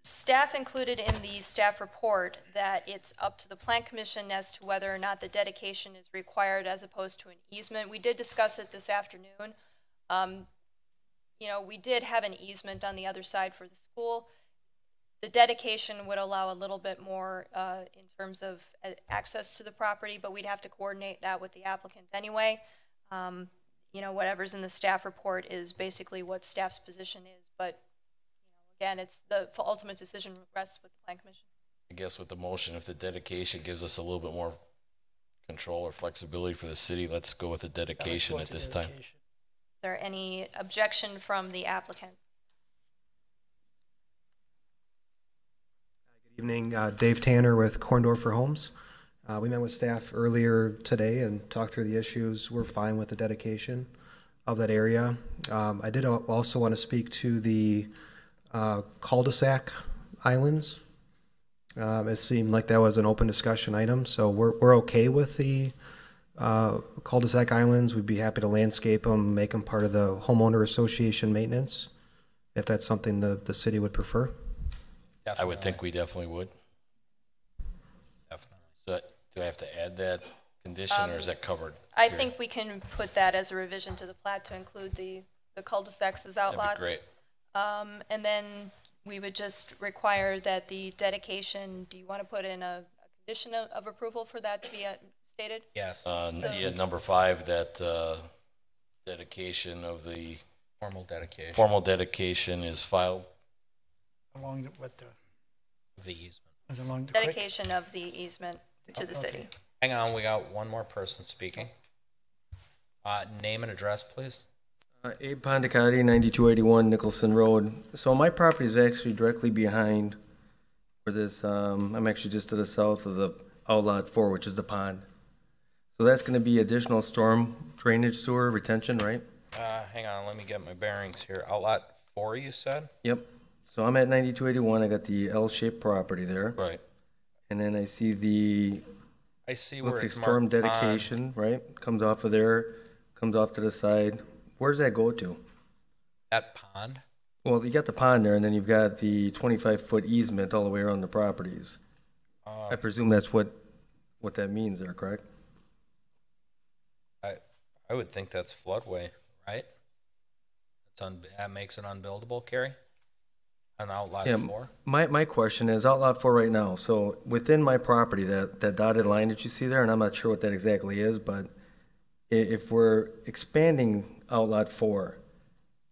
Staff included in the staff report that it's up to the Plan Commission as to whether or not the dedication is required as opposed to an easement. We did discuss it this afternoon. You know, we did have an easement on the other side for the school. The dedication would allow a little bit more in terms of access to the property, but we'd have to coordinate that with the applicant anyway. You know, whatever's in the staff report is basically what staff's position is, but again, it's the ultimate decision rests with the Plan Commission. I guess with the motion, if the dedication gives us a little bit more control or flexibility for the city, let's go with the dedication at this time. Is there any objection from the applicant? Good evening, Dave Tanner with Korndorfer Homes. We met with staff earlier today and talked through the issues. We're fine with the dedication of that area. I did also want to speak to the cul-de-sac islands. It seemed like that was an open discussion item, so we're okay with the cul-de-sac islands. We'd be happy to landscape them, make them part of the homeowner association maintenance, if that's something the city would prefer. Definitely. I would think we definitely would. Definitely. So do I have to add that condition, or is that covered? I think we can put that as a revision to the plat to include the cul-de-sacs as outlots. That'd be great. And then we would just require that the dedication, do you want to put in a condition of approval for that to be stated? Yes. Yeah, number 5, that dedication of the formal dedication is filed. Along with the easement. Along the dedication of the easement to the city. Hang on, we got one more person speaking. Name and address, please. Abe Pondicati, 9281 Nicholson Road. So my property is actually directly behind where this, I'm actually just to the south of the Outlot 4, which is the pond. So that's going to be additional storm drainage sewer retention, right? Hang on, let me get my bearings here. Outlot 4, you said? Yep. So I'm at 9281. I got the L-shaped property there. Right. And then I see the, I see where looks like it's storm marked pond. dedication, right? Comes off of there, comes off to the side. Where does that go to? That pond? Well, you got the pond there, and then you've got the 25-foot easement all the way around the properties. I presume that's what that means there, correct? I would think that's floodway, right? That makes it unbuildable, Carrie? On Outlot 4? My question is Outlot 4 right now. So within my property, that dotted line that you see there, and I'm not sure what that exactly is, but if we're expanding Outlot 4,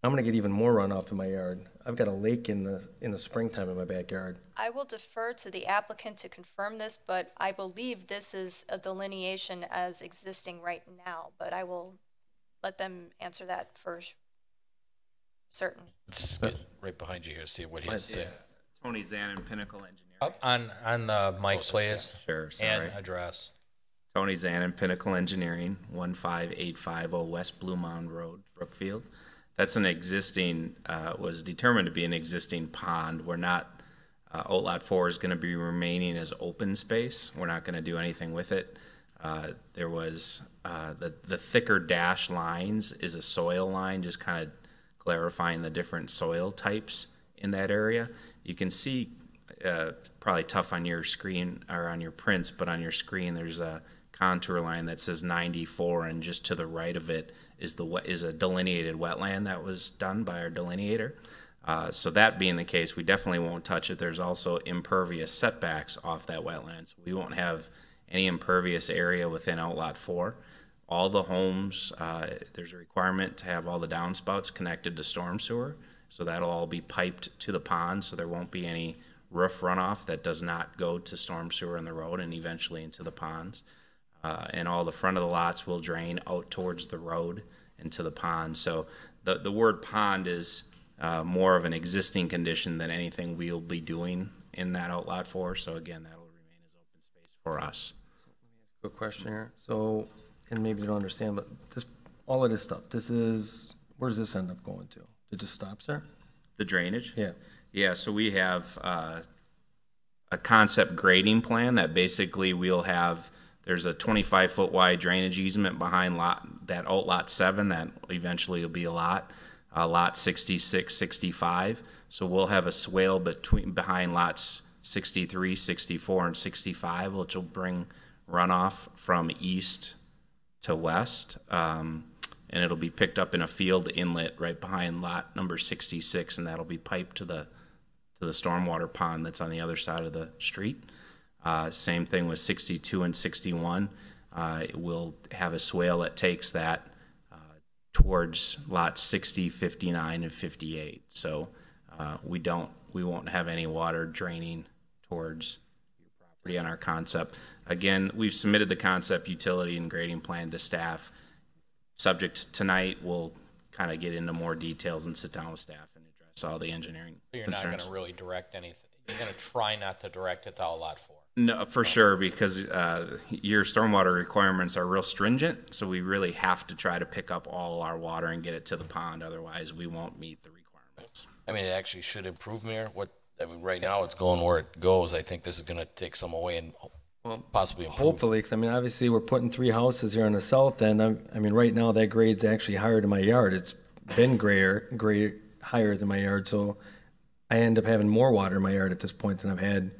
I'm going to get even more runoff in my yard. I've got a lake in the springtime in my backyard. I will defer to the applicant to confirm this, but I believe this is a delineation as existing right now, but I will let them answer that for certain. Let's get right behind you here, see what he has to say. Tony Zanin, Pinnacle Engineering. On the mic, please. Sure, sorry. And address. Tony Zanin, Pinnacle Engineering, 15850 West Blue Mound Road, Brookfield. That's an existing, was determined to be an existing pond. We're not, Outlot 4 is going to be remaining as open space. We're not going to do anything with it. There was, the thicker dash lines is a soil line, just kind of clarifying the different soil types in that area. You can see, probably tough on your screen or on your prints, but on your screen there's a contour line that says 94, and just to the right of it is a delineated wetland that was done by our delineator. So that being the case, we definitely won't touch it. There's also impervious setbacks off that wetland, so we won't have any impervious area within Outlot 4. All the homes, there's a requirement to have all the downspouts connected to storm sewer, so that'll all be piped to the pond, so there won't be any roof runoff that does not go to storm sewer in the road and eventually into the ponds. And all the front of the lots will drain out towards the road into the pond. So the word pond is more of an existing condition than anything we'll be doing in that Outlot 4. So again, that will remain as open space for us. Good question here. So, and maybe you don't understand, but all of this stuff, where does this end up going to? It just stops there? The drainage? Yeah. Yeah, so we have a concept grading plan that basically we'll have. There's a 25-foot wide drainage easement behind that Outlot 7 that eventually will be a lot 66, 65. So we'll have a swale behind lots 63, 64, and 65, which will bring runoff from east to west. And it'll be picked up in a field inlet right behind lot number 66, and that'll be piped to the stormwater pond that's on the other side of the street. Same thing with 62 and 61. We'll have a swale that takes that towards lots 60, 59, and 58. So we won't have any water draining towards your property on our concept. Again, we've submitted the concept utility and grading plan to staff. Subject tonight, we'll kind of get into more details and sit down with staff and address all the engineering You're concerns. not going to really direct anything. You're going to try not to direct it to Outlot 4. No, for sure, because your stormwater requirements are real stringent, so we really have to try to pick up all our water and get it to the pond. Otherwise, we won't meet the requirements. I mean, it actually should improve here. Right now it's going where it goes. I think this is going to take some away and possibly improve. Hopefully, because I mean, obviously, we're putting 3 houses here on the south end. I mean, right now that grade's actually higher than my yard. It's been higher than my yard, so I end up having more water in my yard at this point than I've had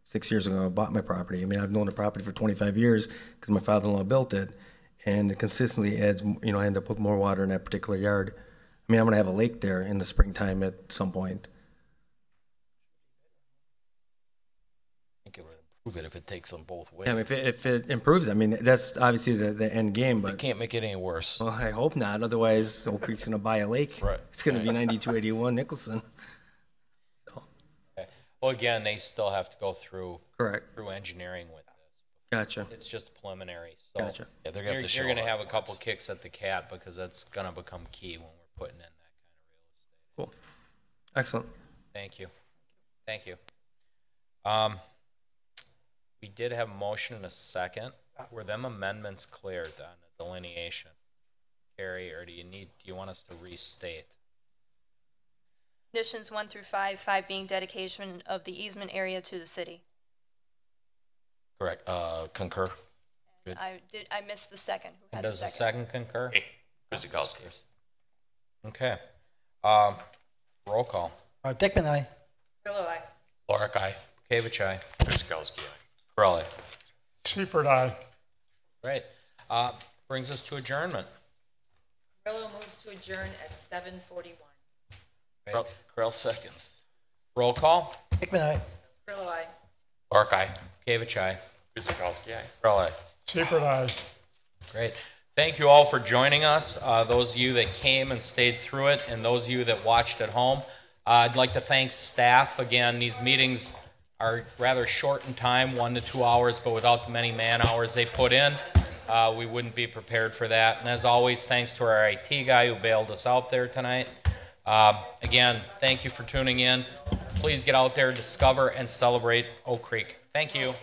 6 years ago when I bought my property. I mean, I've known the property for 25 years because my father-in-law built it, and it consistently adds, I end up with more water in that particular yard. I mean, I'm going to have a lake there in the springtime at some point. I think it would improve it if it takes them both ways. Yeah, I mean, if it improves, I mean, that's obviously the end game, but... It can't make it any worse. Well, I hope not. Otherwise, Oak Creek's going to buy a lake. Right. It's going to be 9281 Nicholson. Well, again, they still have to go through through engineering with this. Gotcha. It's just preliminary. So Gotcha. Yeah, they're going to have to show you're going to us. have a couple kicks at the cat because that's going to become key when we're putting in that. Cool. Excellent. Thank you. Thank you. We did have a motion and a second. Were them amendments cleared on the delineation? Carrie, or do you want us to restate? Conditions 1 through 5, 5 being dedication of the easement area to the city. Correct. Concur. Good. I missed the second. Who And had does the second concur? Hey, Guzikowski. Okay. Roll call. Dickman, aye. Grillo, aye. Lorick, aye. Kavich, aye. Guzikowski, aye. Crowley. Seifert, aye. Great. Brings us to adjournment. Grillo moves to adjourn at 7:41. Krell seconds. Roll call. Dickman, aye. Grillo, aye. Lorick, aye. Kavich, aye. Guzikowski, aye. Crowley. Seifert, aye. Great. Thank you all for joining us. Those of you that came and stayed through it, and those of you that watched at home. I'd like to thank staff. Again, these meetings are rather short in time, 1 to 2 hours, but without the many man hours they put in, we wouldn't be prepared for that. And as always, thanks to our IT guy who bailed us out there tonight. Again, thank you for tuning in. Please get out there, discover, and celebrate Oak Creek. Thank you.